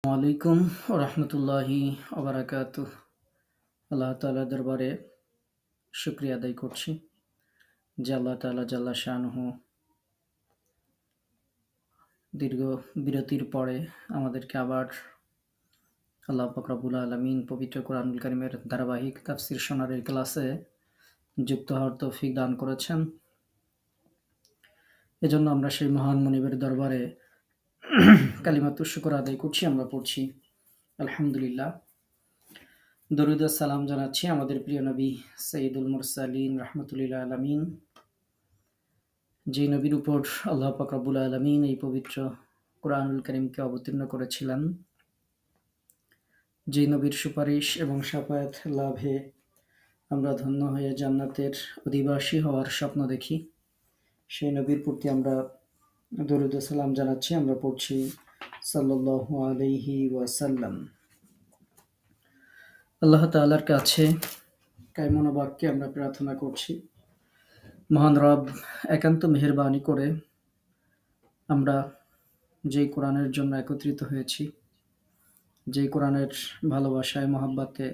ওয়ালাইকুম রহমতুল্লাহি ওবারাকাতুহ। আল্লাহ তাআলার দরবারে শুকরিয়া আদায় করছি যে আল্লাহ তাআলা জাল্লা শানুহু দীর্ঘ বিরতির পরে আমাদেরকে আবার আল্লাহ পাক রব্বুল আলামিন পবিত্র কোরআনুল কারীমের ধারাবাহিক তাফসীর শোনার এই ক্লাসে যুক্ত হওয়ার তৌফিক দান করেছেন। এজন্য আমরা সেই মহান মুনিবের দরবারে কালিমাতুশ শুকর আদায় করছি। আমরা পড়ছি আলহামদুলিল্লাহ। দরুদ ও সালাম জানাচ্ছি আমাদের প্রিয় নবী সাইয়্যিদুল মুরসালিন রাহমাতুল আলামিন, যে নবীর উপর আল্লাহ পাক রব্বুল আলামিন এই পবিত্র কোরআনুল কারীমকে অবতীর্ণ করেছিলেন, যে নবীর সুপারিশ এবং শাফায়াত লাভে আমরা ধন্য হয়ে জান্নাতের অধিবাসী হওয়ার স্বপ্ন দেখি, সেই নবীর প্রতি আমরা দরুদ ও সালাম জানাচ্ছি। আমরা পড়ছি সাল্লাল্লাহু আলাইহি ওয়াসাল্লাম। আল্লাহ তাআলার কাছে কায়মন বাক্যে আমরা প্রার্থনা করছি, মহান রব একান্ত মেহেরবানি করে আমরা যে কোরআনের জন্য একত্রিত হয়েছি, যে কোরআনের ভালোবাসায় মহাব্বাতে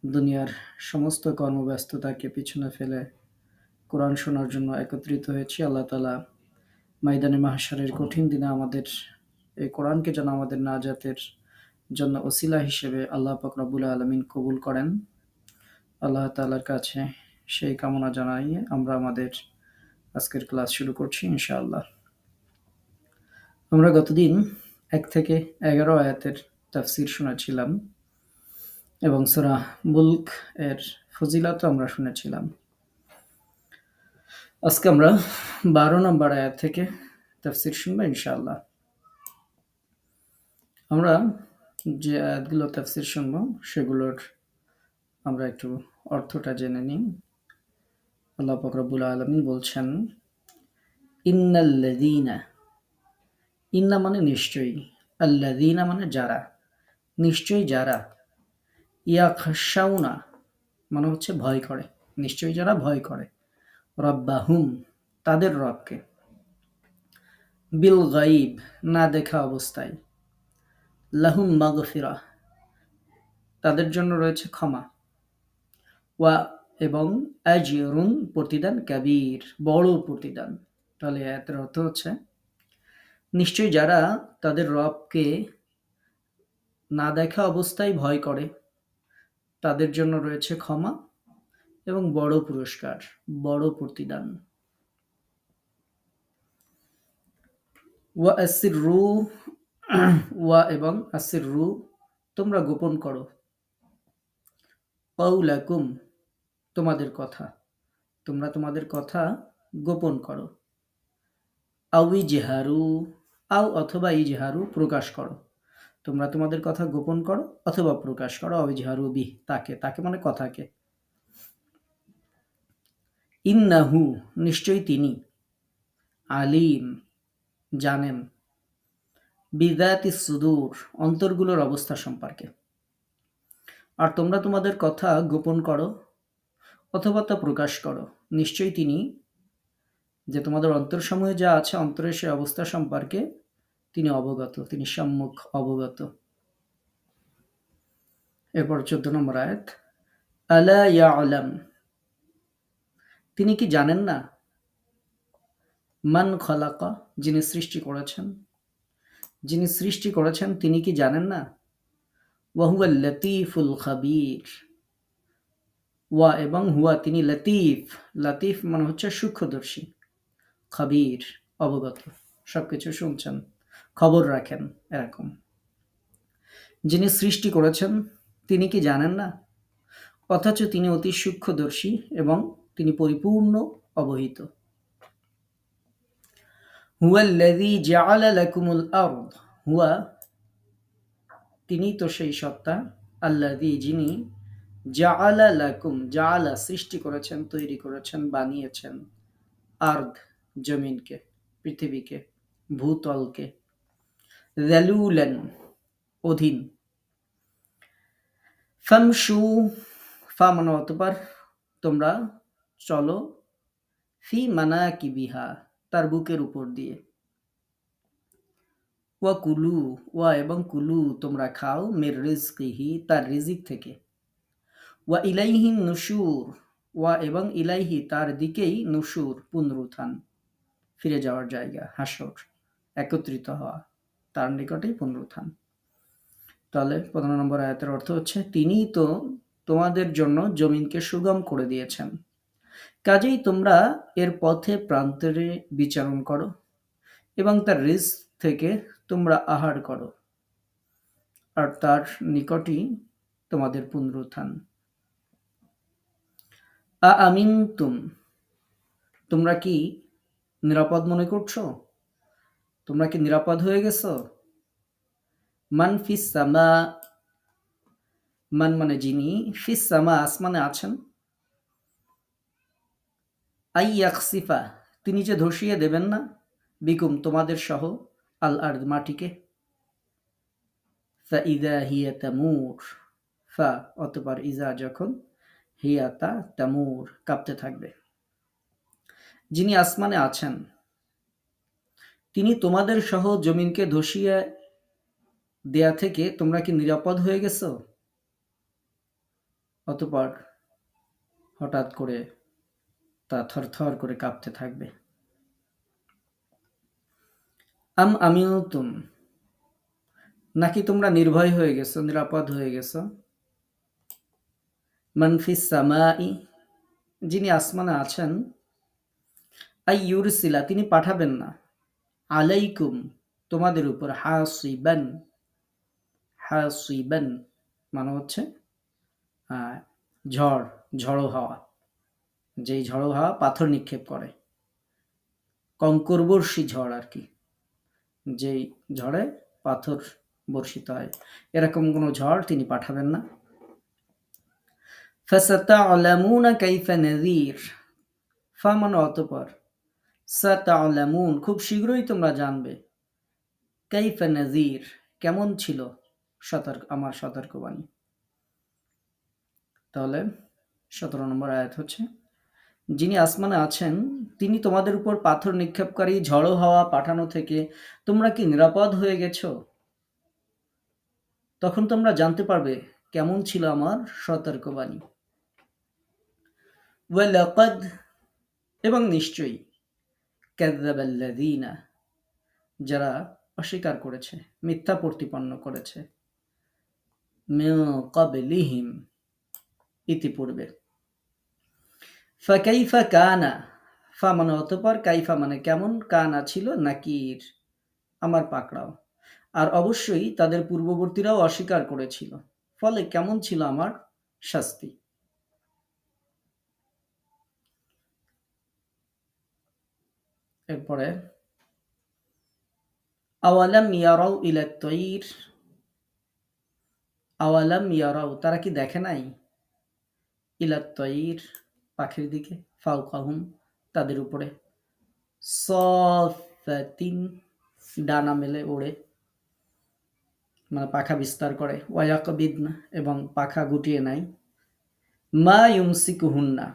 দুনিয়ার সমস্ত কর্মব্যস্ততাকে পিছনে ফেলে কোরআন শোনার জন্য একত্রিত হয়েছি, আল্লাহ তাআলা ময়দানে মাহশারের কঠিন দিনে আমাদের এই কোরআনকে যেন আমাদের নাজাতের জন্য ওসিলা হিসেবে আল্লাহ পাক রব্বুল আলামিন কবুল করেন। আল্লাহ তাআলার কাছে সেই কামনা জানাই আমরা আমাদের আজকের ক্লাস শুরু করছি ইনশাআল্লাহ। আমরা গতদিন 1 থেকে 11 আয়াতের তাফসীর শুনেছিলাম এবং সূরা মুলক এর ফজিলত আমরা শুনেছিলাম। আজকে আমরা 12 নম্বর আয়াত থেকে তাফসীর শুনবো ইনশাআল্লাহ। আমরা যে আয়াতগুলো তাফসীর শুনবো সেগুলোর আমরা একটু অর্থটা জেনে নিই। আল্লাহ পাক রব্বুল আলামিন বলছেন, ইন্নাল্লাযীনা, ইন্না মানে নিশ্চয়ই, আল্লাযীনা মানে যারা, নিশ্চয়ই যারা, ইয়াখশাউনা মানে হচ্ছে ভয় করে, নিশ্চয়ই যারা ভয় করে, রব্বাহুম তাদের রবকে, বিল গায়ব না দেখা অবস্থায়, লাহুম মাগফিরাহ তাদের জন্য রয়েছে ক্ষমা, ওয়া এবং আজরুন প্রতিদান, কাবীর বড় প্রতিদান। তাহলে আয়াতের অর্থ হচ্ছে নিশ্চয়ই যারা তাদের রবকে না দেখা অবস্থায় ভয় করে তাদের জন্য রয়েছে ক্ষমা এবং বড় পুরস্কার, বড় প্রতিদান। ওয়া আসিররু, ওয়া এবং আসিররু তোমরা গোপন করো, কাউলাকুম তোমাদের কথা, তোমরা তোমাদের কথা গোপন করো, আও ইজহারু, আও অথবা ইজহারু প্রকাশ করো, তোমরা তোমাদের কথা গোপন করো অথবা প্রকাশ করো, আও ইজহারু বিহ তাকে, তাকে মানে কথাকে, ইন্নাহু নিশ্চয়ই তিনি, আলিম জানেন, বিযাতিস সুদূর অন্তরগুলোর অবস্থা সম্পর্কে। আর তোমরা তোমাদের কথা গোপন করো অথবা তা প্রকাশ করো, নিশ্চয়ই তিনি, যে তোমাদের অন্তরসমূহে যা আছে অন্তরের সে অবস্থা সম্পর্কে তিনি অবগত, তিনি সম্মুখ অবগত। এরপর 14 নম্বর আয়াত, আলা ইয়ালাম তিনি কি জানেন না, মান খালাকা যিনি সৃষ্টি করেছেন, যিনি সৃষ্টি করেছেন তিনি কি জানেন না, ওয়া হুয়াল লাতীফুল খাবীর, ওয়া এবং হুয়া তিনি, লতিফ, লতিফ মানে হচ্ছে সূক্ষ্মদর্শী, খাবীর অবগত, সবকিছু শুনছেন, খবর রাখেন, এরকম। যিনি সৃষ্টি করেছেন তিনি কি জানেন না, অথচ তিনি অতি সূক্ষ্মদর্শী এবং তিনি পরিপূর্ণ অবহিত। হুয়াল্লাযী জাআলা লাকুমুল আরদ, হুয়া তিনি তো সেই সত্তা, আল্লাযী যিনি, জাআলা লাকুম জাআলা সৃষ্টি করেছেন, তৈরি করেছেন, বানিয়েছেন, আরদ জমিনকে, পৃথিবীকে, ভূতলকে, যালুলান অধীন, ফামশু ফা মানে অতঃপর তোমরা চলো, ফি মানাকিবিহা তার বুকের উপর দিয়ে, ওয়া কুলু, ওয়া এবং কুলু তোমরা খাও, মির রিজকিহি তার রিজিক থেকে, ওয়া ইলাইহিন নুশুর, ওয়া এবং ইলাইহি তার দিকেই, নুশুর পুনরুত্থান, ফিরে যাওয়ার জায়গা, হাসর, একত্রিত হওয়া, তার নিকটেই পুনরুত্থান। তাহলে 15 নম্বর আয়াতের অর্থ হচ্ছে, তিনিই তো তোমাদের জন্য জমিনকে সুগম করে দিয়েছেন, কাজেই তোমরা এর পথে প্রান্তরে বিচরণ করো এবং তার রিজক থেকে তোমরা আহার করো, আর তার নিকটই তোমাদের পুনরুত্থান। আমিনতুম, তোমরা কি নিরাপদ মনে করছো? তোমরা কি নিরাপদ হয়ে গেছো? মান ফিস সামা, মান মানে যিনি, ফিস সামা আসমানে আছেন, আই ইয়াকসিফা তিনি যে ধসিয়ে দেবেন না, বিকুম তোমাদের সহ, আল আর্দ মাটিকে, ফা ইদা হিয়া তামুর, ফা অতঃপর ইজা যখন, হিয়া তা তামুর কাঁপতে থাকবে। যিনি আসমানে আছেন তিনি তোমাদের সহ জমিনকে ধসিয়ে দেয়া থেকে তোমরা কি নিরাপদ হয়ে গেছো? অতঃপর হঠাৎ করে তা থরথর করে কাঁপতে থাকবে। আম আমিনতুম, নাকি তোমরা নির্ভয় হয়ে গেছো, নিরাপদ হয়ে গেছো? মান ফিস সামাই, যিনি আসমানে আছেন, আই ইউরসিলা তিনি পাঠাবেন না, আলাইকুম তোমাদের উপর, হাসিবান, হাসিবান মানে হচ্ছে ঝড়, ঝড়ো হাওয়া, যেই ঝড়ো হাওয়া পাথর নিক্ষেপ করে, কঙ্করবর্ষী ঝড় আর কি, যেই ঝড়ে পাথর বর্ষিত হয়, এরকম কোনো ঝড় তিনি পাঠাবেন না। ফাসাতা'লামুনা কাইফা নাযীর, ফা মানে অতঃপর, সাতা'লামুন খুব শীঘ্রই তোমরা জানবে, কাইফা নাযীর কেমন ছিল আমার সতর্কবাণী। তাহলে 17 নম্বর আয়াত হচ্ছে, যিনি আসমানে আছেন তিনি তোমাদের উপর পাথর নিক্ষেপকারী ঝড়ো হাওয়া পাঠানো থেকে তোমরা কি নিরাপদ হয়ে গেছো? তখন তোমরা জানতে পারবে কেমন ছিল আমার সতর্কবাণী। ওয়ালাকাদ এবং নিশ্চয়ই, কাযযাবাল্লাযীনা যারা অস্বীকার করেছে, মিথ্যা প্রতিপন্ন করেছে, মিন ক্বাবলিহিম ইতিপূর্বে, ফাকাইফা কানা, ফা মানে অতঃপর, কাইফা মানে কেমন, কানা ছিল, নাকির আমার পাকড়াও, আর অবশ্যই তাদের পূর্ববর্তীরাও অস্বীকার করেছিল, ফলে কেমন ছিল আমার শাস্তি। এরপরে আওয়ালাম ইয়ারাউ ইলাত তাইর, আওয়ালাম ইয়ারাউ তারা কি দেখে নাই, ইলাত তাইর পাখির দিকে, ফাওকাহুম তাদের উপরে, সাফাতিন ডানা মেলে ওড়ে, মানে পাখা বিস্তার করে, ওয়ায়াকবিদনা এবং পাখা গুটিয়ে নেয়, মা ইউমসিকুহুন্না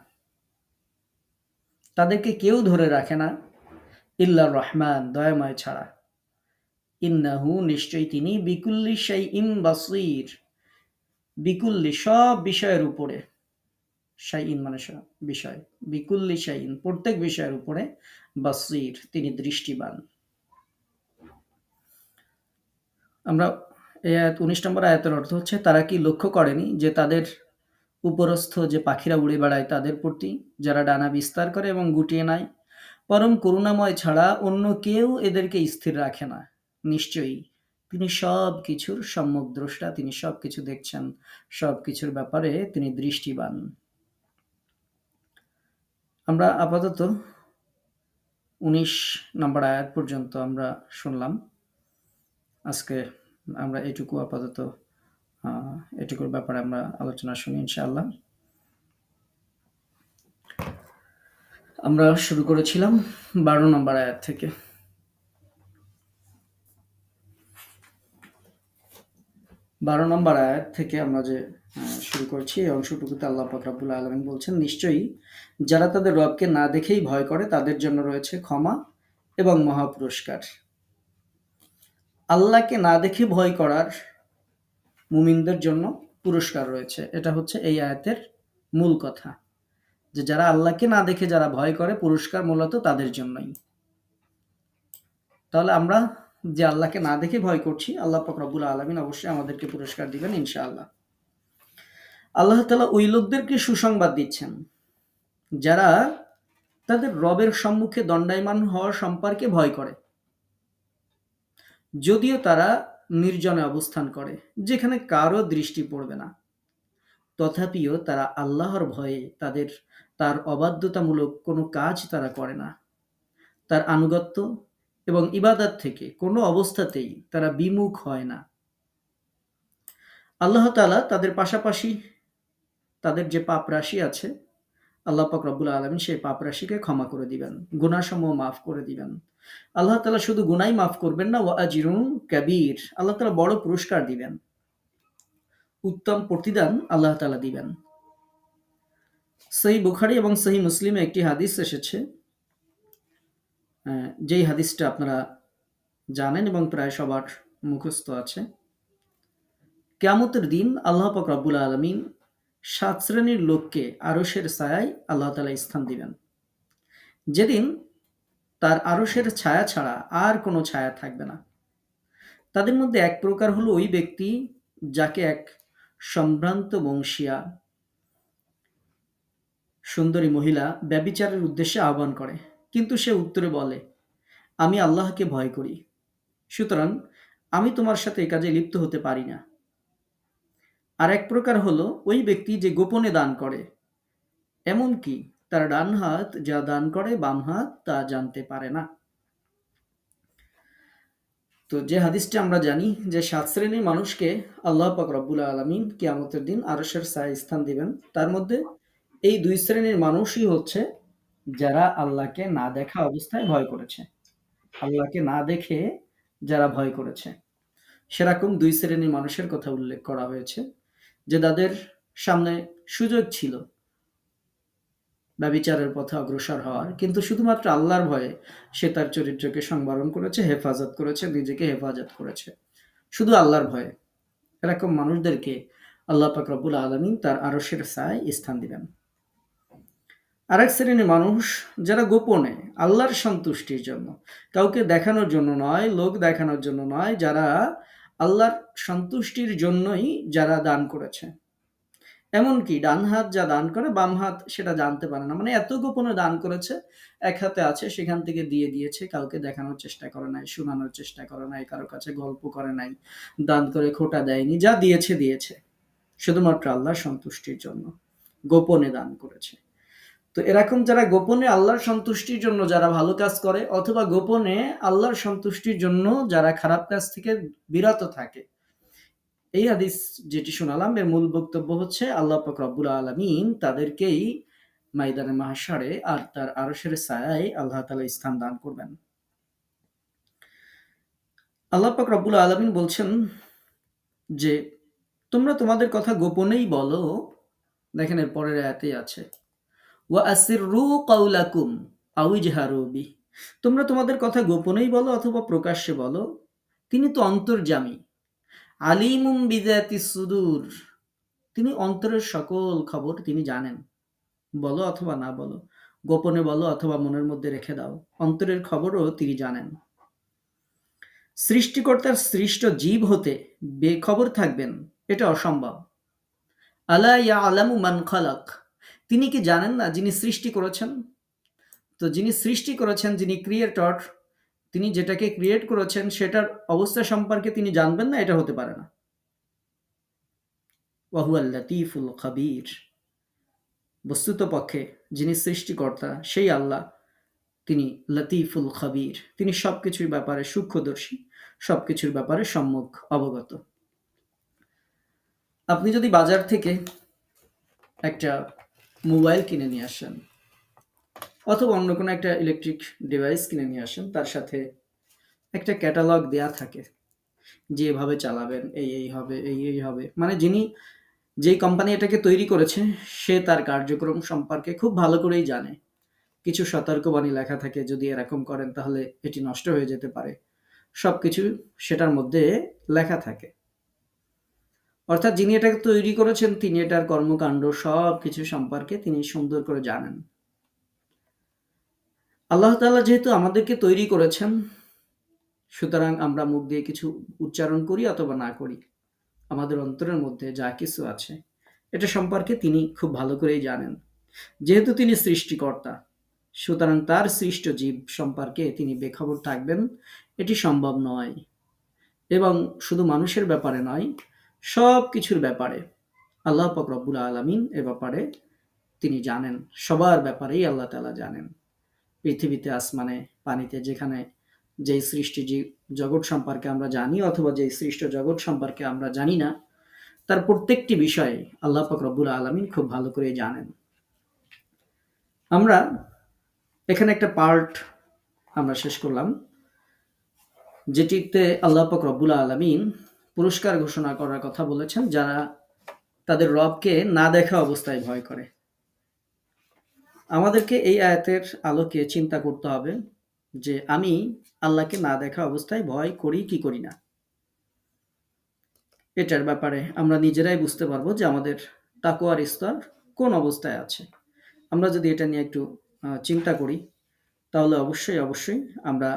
তাদেরকে কেউ ধরে রাখে না, ইল্লার রহমান দয়াময় ছাড়া, ইন্নাহু নিশ্চয়ই তিনি, বিকুল্লি শাইইন বাসীর বিকুল্লি সব বিষয়ের উপরে, শাইইন মানে বিষয়, বিকুল্লি শাইইন প্রত্যেক বিষয়ের উপরে, বাসীর তিনি দৃষ্টিবান। আমরা এই আয়াত 19 নম্বর আয়াতের অর্থ হচ্ছে, তারা কি লক্ষ্য করেনি যে তাদের উপরস্থ যে পাখিরা উড়ে বেড়ায় তাদের প্রতি, যারা ডানা বিস্তার করে এবং গুটিয়ে নেয়, পরম করুণাময় ছাড়া অন্য কেউ এদেরকে স্থির রাখে না। নিশ্চয়ই তিনি সব কিছুর সম্যক দ্রষ্টা, তিনি সব কিছু দেখছেন, সব কিছুর ব্যাপারে তিনি দৃষ্টিবান। আমরা আপাতত 19 নম্বর আয়াত পর্যন্ত আমরা শুনলাম। আজকে আমরা এটুকু আপাতত এটুকুর ব্যাপারে আমরা আলোচনা শুনি ইনশাআল্লাহ। আমরা শুরু করেছিলাম 12 নম্বর আয়াত থেকে। 12 নম্বর আয়াত থেকে আমরা যে শুরু করছি, এই অংশটুকুতে আল্লাহ পাক রব্বুল আলামিন বলছেন, নিশ্চয়ই যারা তাদের রবকে না দেখেই ভয় করে তাদের জন্য রয়েছে ক্ষমা এবং মহা পুরস্কার। আল্লাহকে না দেখে ভয় করার মুমিনদের জন্য পুরস্কার রয়েছে। এটা হচ্ছে এই আয়াতের মূল কথা, যে যারা আল্লাহকে না দেখে যারা ভয় করে, পুরস্কার মূলত তাদের জন্যই। তাহলে আমরা যে আল্লাহকে না দেখে ভয় করছি, আল্লাহ পাক রব্বুল আলামিন অবশ্যই আমাদেরকে পুরস্কার দিবেন ইনশাআল্লাহ। আল্লাহ তাআলা ওই লোকদেরকে সুসংবাদ দিচ্ছেন যারা তাদের রবের সম্মুখে দণ্ডায়মান হওয়ার সম্পর্কে ভয় করে, যদিও তারা নির্জনে অবস্থান করে, যেখানে কারো দৃষ্টি পড়বে না। তথাপিও তারা আল্লাহর ভয়ে তার অবাধ্যতামূলক কোনো কাজ তারা করে না। তার আনুগত্য এবং ইবাদত থেকে কোনো অবস্থাতেই তারা বিমুখ হয় না। আল্লাহ তাআলা তাদের পাশাপাশি তাদের যে পাপ রাশি আছে, আল্লাহ পাক রব্বুল আলামিন সেই পাপ রাশিকে ক্ষমা করে দিবেন, গুনাহসমূহ মাফ করে দিবেন। আল্লাহ তাআলা শুধু গুনাহই মাফ করবেন না, ওয়া আজরুন কাবীর, আল্লাহ তাআলা বড় পুরস্কার দিবেন, উত্তম প্রতিদান আল্লাহ তাআলা দিবেন। সহিহ বুখারী এবং সহিহ মুসলিমে একটি হাদিস এসেছে, যেই হাদিসটা আপনারা জানেন এবং প্রায় সবার মুখস্থ আছে। কিয়ামতের দিন আল্লাহ পাক রব্বুল আলামিন ৭ শ্রেণীর লোককে আরশের ছায়ায় আল্লাহ তাআলা স্থান দিবেন, যেদিন তার আরশের ছায়া ছাড়া আর কোনো ছায়া থাকবে না। তাদের মধ্যে এক প্রকার হলো ওই ব্যক্তি যাকে এক সম্ভ্রান্ত বংশীয়া সুন্দরী মহিলা ব্যভিচারের উদ্দেশ্যে আহ্বান করে, কিন্তু সে উত্তরে বলে, আমি আল্লাহকে ভয় করি, সুতরাং আমি তোমার সাথে এই কাজে লিপ্ত হতে পারি না। আর এক প্রকার হলো ওই ব্যক্তি যে গোপনে দান করে, এমনকি তার ডান হাত যা দান করে বাম হাত তা জানতে পারে না। তো যে হাদিসটা আমরা জানি যে ৭ শ্রেণীর মানুষকে আল্লাহ পাক রব্বুল আলামিন কিয়ামতের দিন আরশের ছায়ায় স্থান দিবেন, তার মধ্যে এই ২ শ্রেণীর মানুষই হচ্ছে যারা আল্লাহকে না দেখা অবস্থায় ভয় করেছে। আল্লাহকে না দেখে যারা ভয় করেছে, সেরকম ২ শ্রেণীর মানুষের কথা উল্লেখ করা হয়েছে, যে তাদের সামনে সুযোগ ছিল ব্যভিচারের পথে অগ্রসর হওয়ার, কিন্তু শুধুমাত্র আল্লাহর ভয়ে সে তার চরিত্রকে সংবরণ করেছে, হেফাজত করেছে, নিজেকে হেফাজত করেছে, শুধু আল্লাহর ভয়ে। এরকম মানুষদেরকে আল্লাহ পাক রব্বুল আলামিন তার আরশের ছায়ায় স্থান দিবেন। আরেক শ্রেণীর মানুষ যারা গোপনে আল্লাহর সন্তুষ্টির জন্য, কাউকে দেখানোর জন্য নয়, লোক দেখানোর জন্য নয়, যারা আল্লাহর সন্তুষ্টির জন্যই যারা দান করেছে, এমনকি ডান হাত যা দান করে বাম হাত সেটা জানতে পারে না, মানে এত গোপনে দান করেছে, এক হাতে আছে সেখান থেকে দিয়ে দিয়েছে, কাউকে দেখানোর চেষ্টা করে নাই, শোনানোর চেষ্টা করে নাই, কারো কাছে গল্প করে নাই, দান করে খোটা দেয়নি, যা দিয়েছে দিয়েছে শুধুমাত্র আল্লাহর সন্তুষ্টির জন্য, গোপনে দান করেছে। তো এরকম যারা গোপনে আল্লাহর সন্তুষ্টির জন্য যারা ভালো কাজ করে, অথবা গোপনে আল্লাহর সন্তুষ্টির জন্য যারা খারাপ কাজ থেকে বিরত থাকে, এই হাদিস যেটি শোনালাম এর মূল বক্তব্য হচ্ছে আল্লাহ পাক রব্বুল আলামিন তাদেরকেই ময়দানে মাহশারে আর তার আরশের ছায়ায় আল্লাহ তাআলা স্থান দান করবেন। আল্লাহ পাক রব্বুল আলামিন বলছেন যে তোমরা তোমাদের কথা গোপনেই বলো। দেখেন এর পরের আয়াতেই আছে, ওয়া আসিররু কাওলাকুম আও ইজহারু বিহি, তোমরা তোমাদের কথা গোপনেই বলো অথবা প্রকাশ্যে বলো, তিনি তো অন্তর্যামী। আলিমুম বিযাতিস সুদূর, তিনি অন্তরের সকল খবর তিনি জানেন। বলো অথবা না বলো, গোপনে বলো অথবা মনের মধ্যে রেখে দাও, অন্তরের খবরও তিনি জানেন। সৃষ্টিকর্তার সৃষ্ট জীব হতে বেখবর থাকবেন এটা অসম্ভব। আলা ইয়ালামু মান খালাক, তিনি কি জানেন না যিনি সৃষ্টি করেছেন? তো যিনি সৃষ্টি করেছেন, যিনি ক্রিয়েটর, তিনি যেটাকে ক্রিয়েট করেছেন সেটার অবস্থা সম্পর্কে তিনি জানবেন না, এটা হতে পারে না। ওয়া হুয়াল লাতীফুল খাবীর, বস্তুতপক্ষে যিনি সৃষ্টিকর্তা সেই আল্লাহ, তিনি লতিফুল খাবীর, তিনি সবকিছুর ব্যাপারে সূক্ষ্মদর্শী, সবকিছুর ব্যাপারে সম্যক অবগত। আপনি যদি বাজার থেকে একটা মোবাইল কিনে নিয়ে আসেন অথবা অন্য কোনো একটা ইলেকট্রিক ডিভাইস কিনে নিয়ে আসেন, তার সাথে একটা ক্যাটালগ দেয়া থাকে যে এভাবে চালাবেন, এই হবে, এই হবে, মানে যেই কোম্পানি এটাকে তৈরি করেছে সে তার কার্যক্রম সম্পর্কে খুব ভালো করেই জানে। কিছু সতর্কবাণী লেখা থাকে, যদি এরকম করেন তাহলে এটি নষ্ট হয়ে যেতে পারে, সবকিছু সেটার মধ্যে লেখা থাকে। অর্থাৎ যিনি এটাকে তৈরি করেছেন তিনি এটার কর্মকাণ্ড সবকিছু সম্পর্কে তিনি সুন্দর করে জানেন। আল্লাহ তাআলা যেহেতু আমাদেরকে তৈরি করেছেন, সুতরাং আমরা মুখ দিয়ে কিছু উচ্চারণ করি অথবা না করি, আমাদের অন্তরের মধ্যে যা কিছু আছে এটা সম্পর্কে তিনি খুব ভালো করেই জানেন। যেহেতু তিনি সৃষ্টিকর্তা, সুতরাং তার সৃষ্ট জীব সম্পর্কে তিনি বেখবর থাকবেন এটি সম্ভব নয়। এবং শুধু মানুষের ব্যাপারে নয়, সব কিছুর ব্যাপারে আল্লাহ পাক রব্বুল আলামিন এ ব্যাপারে তিনি জানেন। সবার ব্যাপারেই আল্লাহ তাআলা জানেন। পৃথিবীতে, আসমানে, পানিতে, যেখানে যেই সৃষ্টি জগৎ সম্পর্কে আমরা জানি অথবা যেই সৃষ্ট জগৎ সম্পর্কে আমরা জানি না, তার প্রত্যেকটি বিষয়ে আল্লাহ পাক রব্বুল আলামিন খুব ভালো করে জানেন। আমরা এখানে একটা পার্ট আমরা শেষ করলাম, যেটিতে আল্লাহ পাক রব্বুল আলামিন পুরস্কার ঘোষণা করার কথা বলেছেন যারা তাদের রবকে না দেখা অবস্থায় ভয় করে। আমাদেরকে এই আয়াতের আলোকে চিন্তা করতে হবে যে আমি আল্লাহকে না দেখা অবস্থায় ভয় করি কি করি না। এটার ব্যাপারে আমরা নিজেরাই বুঝতে পারবো যে আমাদের তাকওয়ার স্তর কোন অবস্থায় আছে। আমরা যদি এটা নিয়ে একটু চিন্তা করি, তাহলে অবশ্যই আমরা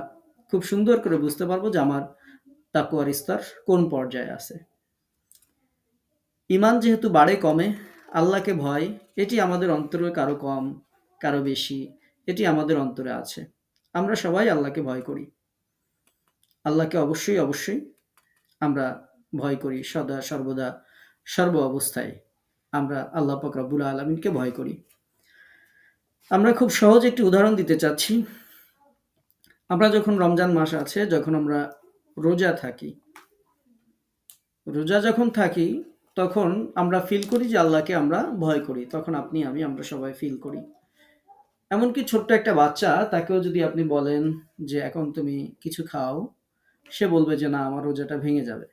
খুব সুন্দর করে বুঝতে পারবো যে আমার তাকওয়ার স্তর কোন পর্যায়ে আছে। ঈমান যেহেতু বাড়ে কমে, আল্লাহকে ভয় এটি আমাদের অন্তরে কারো কম কারো বেশি, এটি আমাদের অন্তরে আছে। আমরা সবাই আল্লাহকে ভয় করি। আল্লাহকে অবশ্যই আমরা ভয় করি, সদা সর্বদা সর্ব অবস্থায় আমরা আল্লাহ পাক রব্বুল আলামিনকে ভয় করি। আমরা খুব সহজ একটি উদাহরণ দিতে চাচ্ছি। আমরা যখন রমজান মাস আছে, যখন আমরা রোজা থাকি, রোজা যখন থাকি তখন আমরা ফিল করি যে আল্লাহকে আমরা ভয় করি। তখন আপনি আমি আমরা সবাই ফিল করি। এমনকি ছোট্ট একটা বাচ্চা, তাকেও যদি আপনি বলেন যে এখন তুমি কিছু খাও, সে বলবে যে না, আমার রোজাটা ভেঙে যাবে।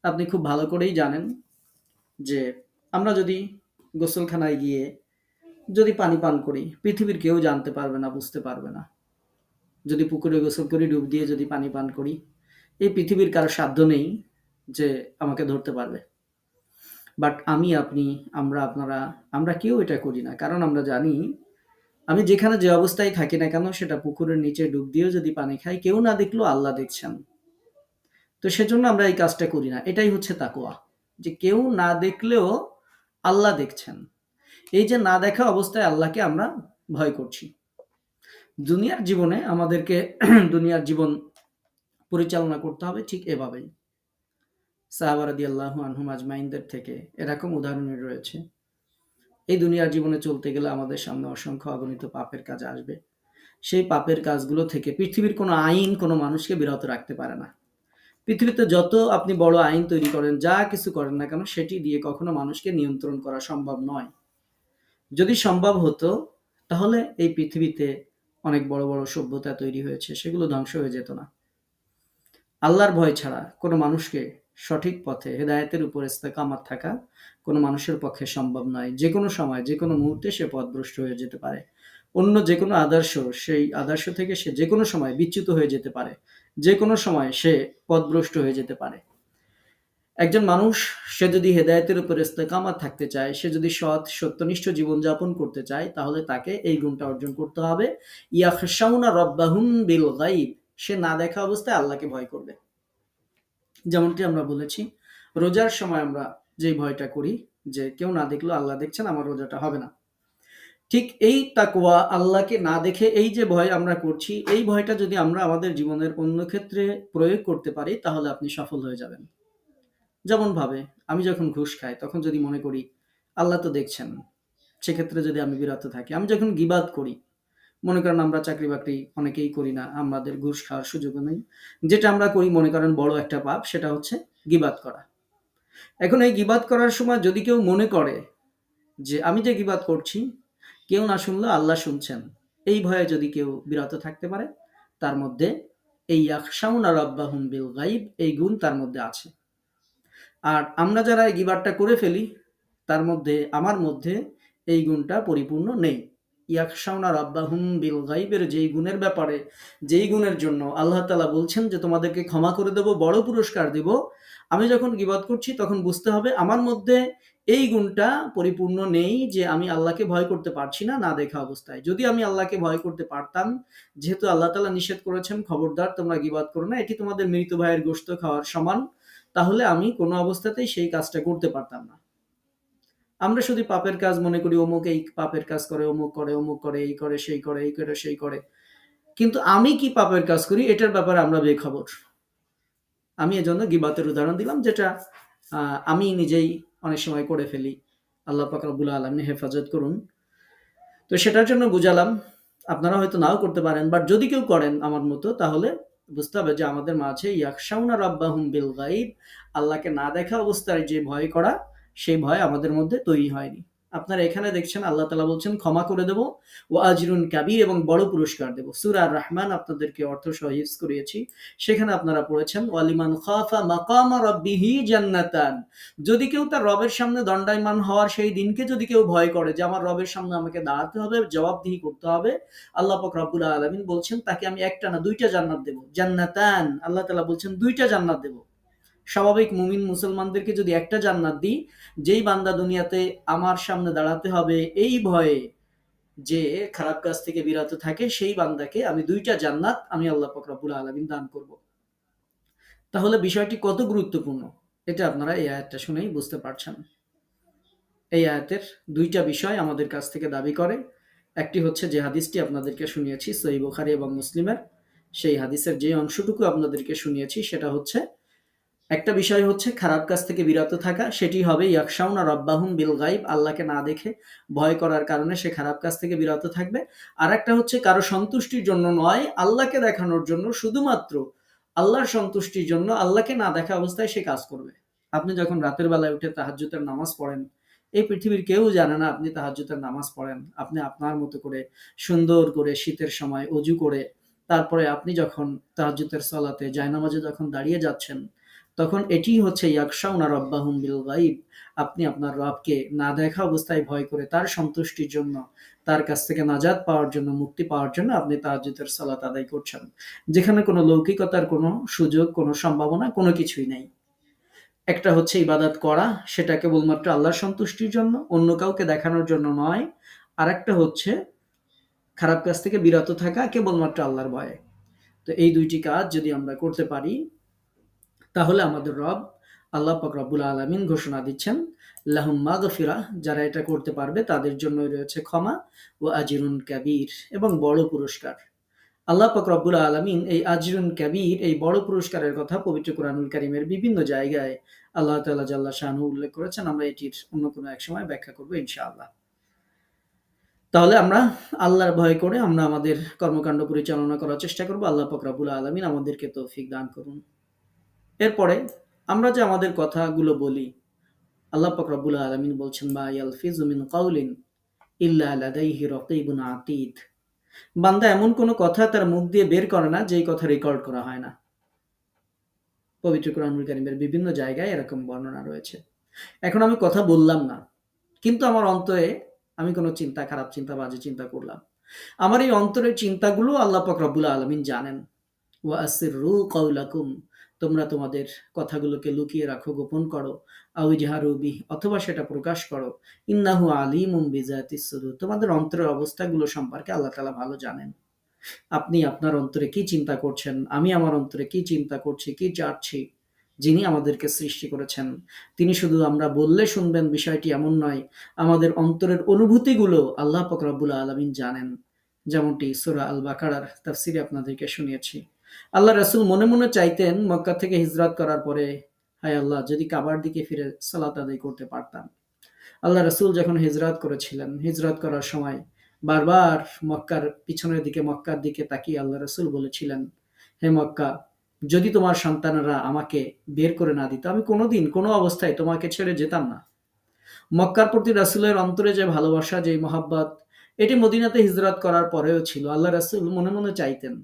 আপনি খুব ভালো করেই জানেন যে আমরা যদি গোসলখানায় গিয়ে যদি পানি পান করি, পৃথিবীর কেউ জানতে পারবে না, বুঝতে পারবে না। যদি পুকুরে গোসল করি, ডুব দিয়ে যদি পানি পান করি, এই পৃথিবীর কারো সাধ্য নেই যে আমাকে ধরতে পারবে। বাট আমি, আপনি, আমরা, আপনারা, আমরা কেউ এটা করি না। কারণ আমরা জানি আমি যেখানে যে অবস্থায় থাকি না কেন, সেটা পুকুরের নিচে ডুব দিয়েও যদি পানি খাই, কেউ না দেখলেও আল্লাহ দেখছেন। তো সেজন্য আমরা এই কাজটা করি না। এটাই হচ্ছে তাকওয়া, যে কেউ না দেখলেও আল্লাহ দেখছেন। এই যে না দেখা অবস্থায় আল্লাহকে আমরা ভয় করছি। দুনিয়ার জীবনে আমাদেরকে দুনিয়ার জীবন পরিচালনা করতে হবে ঠিক এভাবেই। সাহাবা রাদিয়াল্লাহু আনহুম আজমাইনদের থেকে এরকম উদাহরণ রয়েছে। এই দুনিয়ার জীবনে চলতে গেলে আমাদের সামনে অসংখ্য অগণিত পাপের কাজ আসবে। সেই পাপের কাজগুলো থেকে পৃথিবীর কোনো আইন কোনো মানুষকে বিরত রাখতে পারে না। পৃথিবীতে যত আপনি বড় আইন তৈরি করেন, যা কিছু করেন না কেন, সেটি দিয়ে কখনো মানুষকে নিয়ন্ত্রণ করা সম্ভব নয়। যদি সম্ভব হতো, তাহলে এই পৃথিবীতে অনেক বড় বড় সভ্যতা তৈরি হয়েছে, সেগুলো ধ্বংস হয়ে যেত না। আল্লাহর ভয় ছাড়া কোনো মানুষকে সঠিক পথে হেদায়েতের উপর ইস্তেকামাত থাকা কোনো মানুষের পক্ষে সম্ভব নয়। যে কোনো সময়, যে কোনো মুহূর্তে সে পথভ্রষ্ট হয়ে যেতে পারে। অন্য যে কোনো আদর্শ, সেই আদর্শ থেকে সে যে কোনো সময় বিচ্যুত হয়ে যেতে পারে। যে কোনো সময় সে পথভ্রষ্ট হয়ে যেতে পারে। একজন মানুষ, সে যদি হেদায়েতের উপর ইস্তেকামাত থাকতে চায়, সে যদি সৎ সত্যনিষ্ঠ জীবনযাপন করতে চায়, তাহলে তাকে এই গুণটা অর্জন করতে হবে। ইয়াখশাউনা রাব্বাহুম বিল গায়ব, সে না দেখা অবস্থায় আল্লাহকে ভয় করবে। যেমনটি আমরা বলেছি, রোজার সময় আমরা যে ভয়টা করি যে কেউ না দেখলেও আল্লাহ দেখছেন, আমার রোজাটা হবে না। ঠিক এই তাকওয়া, আল্লাহকে না দেখে এই যে ভয় আমরা করছি, এই ভয়টা যদি আমরা আমাদের জীবনের অন্য ক্ষেত্রে প্রয়োগ করতে পারি, তাহলে আপনি সফল হয়ে যাবেন। যেমন ভাবে, আমি যখন ঘুষ খাই, তখন যদি মনে করি আল্লাহ তো দেখছেন, সেক্ষেত্রে যদি আমি বিরত থাকি। আমি যখন গীবাত করি, মনে করেন আমরা চাকরি বাকরি অনেকেই করি না, আমাদের ঘুষ খাওয়ার সুযোগও নেই। যেটা আমরা করি, মনে করেন বড় একটা পাপ, সেটা হচ্ছে গীবাত করা। এখন এই গীবাত করার সময় যদি কেউ মনে করে যে আমি যে গীবাত করছি, কেউ না শুনলেও আল্লাহ শুনছেন, এই ভয়ে যদি কেউ বিরত থাকতে পারে, তার মধ্যে এই ইয়াখশাউনা রাব্বাহুম বিল গায়ব, এই গুণ তার মধ্যে আছে। আর আমরা যারা এই গীবাতটা করে ফেলি, তার মধ্যে, আমার মধ্যে এই গুণটা পরিপূর্ণ নেই। ইয়াখশাউনা রাব্বাহুম বিল গাইবের যেই গুণের ব্যাপারে, যেই গুণের জন্য আল্লাহ তাআলা বলছেন যে তোমাদেরকে ক্ষমা করে দেব, বড় পুরস্কার দেব। আমি যখন গীবত করছি তখন বুঝতে হবে আমার মধ্যে এই গুণটা পরিপূর্ণ নেই, যে আমি আল্লাহকে ভয় করতে পারছি না, না দেখা অবস্থায়। যদি আমি আল্লাহকে ভয় করতে পারতাম, যেহেতু আল্লাহ তাআলা নিষেধ করেছেন খবরদার তোমরা গীবত করো না, এটি তোমাদের মৃত ভাইয়ের গোশত খাওয়ার সমান, তাহলে আমি কোনো অবস্থাতেই সেই কাজটা করতে পারতাম না। আমরা শুধু পাপের কাজ মনে করি, অমুক এই পাপের কাজ করে, অমুক করে, অমুক করে, এই করে, সেই করে, এই করে, সেই করে। কিন্তু আমি কি পাপের কাজ করি এটার ব্যাপারে আমরা বেখবর। আমি এজন্য গীবাতের উদাহরণ দিলাম, যেটা আমি নিজেই অনেক সময় করে ফেলি। আল্লাহ পাক রব্বুল আলামিন হেফাজত করুন। তো সেটার জন্য বুঝালাম, আপনারা হয়তো নাও করতে পারেন, বাট যদি কেউ করেন আমার মতো, তাহলে বুঝতে হবে যে আমাদের মাঝে ইয়াখশাউনা রাব্বাহুম বিল গাইব, আল্লাহকে না দেখা অবস্থায় যে ভয় করা, সেই ভয় আমাদের মধ্যে তৈরি হয়নি। আপনারা এখানে দেখছেন আল্লাহ তাআলা বলছেন ক্ষমা করে দেব, ওয়া আজরুন কাবীর, এবং বড় পুরস্কার দেব। সূরা আর রহমান আপনাদেরকে অর্থ সহ হিফজ করিয়েছি, সেখানে আপনারা পড়েছেন ওয়ালিমান খাফা মাকামা রাব্বিহি জান্নাতান। যদি কেউ তার রবের সামনে দণ্ডায়মান হওয়ার সেই দিনকে যদি কেউ ভয় করে, যে আমার রবের সামনে আমাকে দাঁড়াতে হবে, জবাবদিহি করতে হবে, আল্লাহ পাক রব্বুল আলামিন বলছেন তাকে আমি একটা না দুইটা জান্নাত দেব। জান্নাতান, আল্লাহ তাআলা বলছেন দুইটা জান্নাত দেব। স্বাভাবিক মুমিন মুসলমানদেরকে যদি একটা জান্নাত দিই, যেই বান্দা দুনিয়াতে আমার সামনে দাঁড়াতে হবে এই ভয়ে যে খারাপ কাজ থেকে বিরত থাকে, সেই বান্দাকে আমি দুইটা জান্নাত আমি আল্লাহ পাক রব্বুল আলামিন দান করব। তাহলে বিষয়টি কত গুরুত্বপূর্ণ এটা আপনারা এই আয়াতটা শুনেই বুঝতে পারছেন। এই আয়াতের দুইটা বিষয় আমাদের কাছ থেকে দাবি করে। একটি হচ্ছে যে হাদিসটি আপনাদেরকে শুনিয়েছি সহিহ বুখারী এবং মুসলিমের, সেই হাদিসের যে অংশটুকু আপনাদেরকে শুনিয়েছি সেটা হচ্ছে, একটা বিষয় হচ্ছে খারাপ কাজ থেকে বিরত থাকা, সেটি হবে ইয়াখশাউনা রাব্বাহুম বিল গাইব, আল্লাহকে না দেখে ভয় করার কারণে সে খারাপ কাজ থেকে বিরত থাকবে। আর একটা হচ্ছে কারো সন্তুষ্টির জন্য নয়, আল্লাহকে দেখানোর জন্য, শুধুমাত্র আল্লাহর সন্তুষ্টির জন্য আল্লাহকে না দেখা অবস্থায় সে কাজ করবে। আপনি যখন রাতের বেলায় উঠে তাহাজ্জুদের নামাজ পড়েন, এই পৃথিবীর কেউ জানে না আপনি তাহাজ্জুদের নামাজ পড়েন। আপনি আপনার মতো করে সুন্দর করে শীতের সময় অজু করে, তারপরে আপনি যখন তাহাজ্জুদের সালাতে জায়নামাজে যখন দাঁড়িয়ে যাচ্ছেন, তখন এটি হচ্ছে ইয়াখশাউনা রাব্বাহুম বিল গাইব। আপনি আপনার রবকে না দেখা অবস্থায় ভয় করে তার সন্তুষ্টির জন্য, তার কাছ থেকে নাজাত পাওয়ার জন্য, মুক্তি পাওয়ার জন্য আপনি তাহাজ্জুদের সালাত আদায় করছেন, যেখানে কোনো লৌকিকতার কোনো সুযোগ, কোনো সম্ভাবনা, কোনো কিছুই নেই। একটা হচ্ছে ইবাদত করা, সেটা কেবলমাত্র আল্লাহর সন্তুষ্টির জন্য, অন্য কাউকে দেখানোর জন্য নয়। আর একটা হচ্ছে খারাপ কাজ থেকে বিরত থাকা, কেবলমাত্র আল্লাহর ভয়ে। তো এই দুইটি কাজ যদি আমরা করতে পারি, তাহলে আমাদের রব আল্লাহ পাক রব্বুল আলামিন ঘোষণা দিচ্ছেন লাহুম মাগফিরাহ, যারা এটা করতে পারবে তাদের জন্য রয়েছে ক্ষমা, ও আজরুন কাবীর, এবং বড় পুরস্কার। আল্লাহ পাক রব্বুল আলামিন এই আজরুন কাবীর, এই বড় পুরস্কারের কথা পবিত্র কোরআনুল কারীমের বিভিন্ন জায়গায় আল্লাহ তাআলা জাল্লা শানহু উল্লেখ করেছেন। আমরা এটির অন্য কোনো এক সময় ব্যাখ্যা করব ইনশাআল্লাহ। তাহলে আমরা আল্লাহর ভয় করে আমরা আমাদের কর্মকাণ্ড পরিচালনা করার চেষ্টা করব। আল্লাহ পাক রব্বুল আলামিন আমাদেরকে তৌফিক দান করুন। এরপরে আমরা যে আমাদের কথাগুলো বলি, আল্লাহ পাক রব্বুল আলামিন বলছেন মা ইয়ালফিজু মিন কাউলিন ইল্লা লাদাইহি রাকিবুন আতীদ। বান্দা এমন কোনো কথা তার মুখ দিয়ে বের করে না যেই কথা রেকর্ড করা হয় না। পবিত্র কোরআনুল কারীমের বিভিন্ন জায়গায় এরকম বর্ণনা রয়েছে। এখন আমি কথা বললাম না, কিন্তু আমার অন্তরে আমি কোনো চিন্তা, খারাপ চিন্তা, বাজে চিন্তা করলাম। আমার এই অন্তরের চিন্তাগুলো আল্লাহ পাক রব্বুল আলামিন জানেন। ওয়া আসিররু কাওলাকুম, তোমরা তোমাদের কথাগুলোকে লুকিয়ে রাখো, গোপন করো। আও ইজহারু বিহি, অথবা সেটা প্রকাশ করো। ইন্নাহু আলিমুম বিযাতিস সুদূর, তোমাদের অন্তরের অবস্থাগুলো সম্পর্কে আল্লাহ তাআলা ভালো জানেন। আপনি আপনার অন্তরে কি চিন্তা করছেন, আমি আমার অন্তরে কি চিন্তা করছি, কি চাচ্ছি, যিনি আমাদেরকে সৃষ্টি করেছেন তিনি শুধু আমরা বললে শুনবেন বিষয়টি এমন নয়, আমাদের অন্তরের অনুভূতিগুলো আল্লাহ পাক রব্বুল আলামিন জানেন। যেমনটি সূরা আল বাকারার তাফসিরে আপনাদেরকে শুনিয়েছি। আল্লাহ রাসূল মনে মনে চাইতেন মক্কা থেকে হিজরত করার পরে, হায় আল্লাহ যদি কাবার দিকে ফিরে সালাত আদায় করতে পারতাম। আল্লাহ রাসূল যখন হিজরত করেছিলেন, হিজরত করার সময় বারবার মক্কার পিছনের দিকে, মক্কার দিকে তাকিয়ে আল্লাহ রাসূল বলেছিলেন, হে মক্কা, যদি তোমার সন্তানেরা আমাকে বের করে না দিত, আমি কোনোদিন কোনো অবস্থায় তোমাকে ছেড়ে যেতাম না। মক্কার প্রতি রাসূলের অন্তরে যে ভালোবাসা, যে মহাব্বত, এটি মদিনাতে হিজরত করার পরেও ছিল। আল্লাহ রাসূল মনে মনে চাইতেন,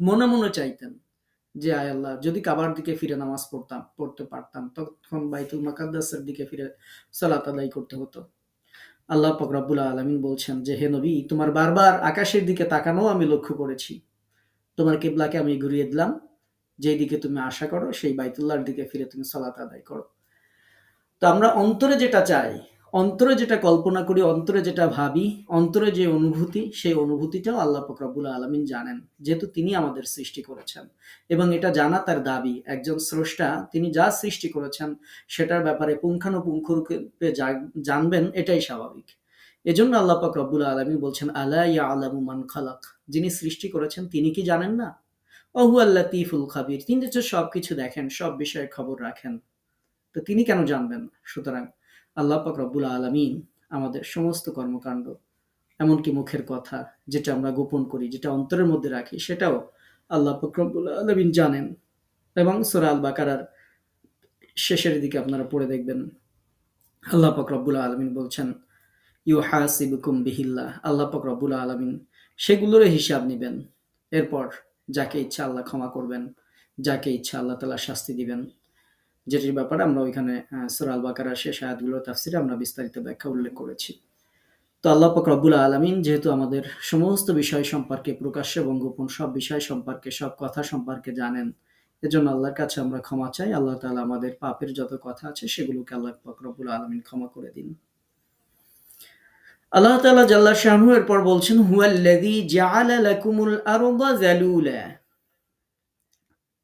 মনে মনে চাইতেন যে আয় আল্লাহ যদি কাবার দিকে ফিরে নামাজ পড়তে পারতাম, তখন বাইতুল মুকাদ্দাসের দিকে ফিরে সালাত আদায় করতে হতো। আল্লাহ পাক রব্বুল আলামিন বলছেন যে, হে নবী, তোমার বারবার আকাশের দিকে তাকানো আমি লক্ষ্য করেছি। তোমার কিবলাকে আমি ঘুরিয়ে দিলাম। যেই দিকে তুমি আশা করো সেই বাইতুল্লাহর দিকে ফিরে তুমি সালাত আদায় করো। তো আমরা অন্তরে যেটা চাই, অন্তরে যেটা কল্পনা করি, অন্তরে যেটা ভাবি, অন্তরে যে অনুভূতি, সেই অনুভূতিটাও আল্লাহ পাক রব্বুল আলামিন জানেন। যেহেতু তিনি আমাদের সৃষ্টি করেছেন এবং এটা জানা তার দাবি। একজন স্রষ্টা তিনি যা সৃষ্টি করেছেন সেটার ব্যাপারে পুঙ্খানুপুঙ্খরূপে জানবেন, এটাই স্বাভাবিক। এজন্য আল্লাহ পাক রব্বুল আলামিন বলছেন, আলা ইয়ালামু মান খালাক। যিনি সৃষ্টি করেছেন তিনি কি জানেন না? ওহুয়াল লাতীফুল খাবির। তিনি তো সবকিছু দেখেন, সব বিষয়ে খবর রাখেন। তো তিনি কেন জানবেন না? সুতরাং আল্লাহ পাক রব্বুল আলামিন আমাদের সমস্ত কর্মকাণ্ড, এমনকি মুখের কথা, যেটা আমরা গোপন করি, যেটা অন্তরের মধ্যে রাখি, সেটাও আল্লাহ পাক রব্বুল আলামিন জানেন। এবং সূরা আল বাকারার শেষের দিকে আপনারা পড়ে দেখবেন, আল্লাহ পাক রব্বুল আলামিন বলছেন, ইউহাসিবুকুম বিহিল্লাহ। আল্লাহ পাক রব্বুল আলামিন সেগুলোর হিসাব নিবেন। এরপর যাকে ইচ্ছা আল্লাহ ক্ষমা করবেন, যাকে ইচ্ছা আল্লাহ তাআলা শাস্তি দিবেন। যেটির ব্যাপারে আমরা ওইখানে সূরা আল বাকারার শেষ আয়াতগুলোর তাফসিরে আমরা বিস্তারিত ব্যাখ্যা উল্লেখ করেছি। তো আল্লাহ পাক রব্বুল আলামিন যেহেতু আমাদের সমস্ত বিষয় সম্পর্কে, প্রকাশ্য এবং গোপন সব বিষয় সম্পর্কে, সব কথা সম্পর্কে জানেন, এজন্য আল্লাহর কাছে আমরা ক্ষমা চাই। আল্লাহ তাআলা আমাদের পাপের যত কথা আছে সেগুলোকে আল্লাহ পাক রব্বুল আলামিন ক্ষমা করে দিন। আল্লাহ তাআলা জাল্লা শানহু এরপর বলছেন, হুয়াল্লাযী জাআলা লাকুমুল আরদা যালুলা।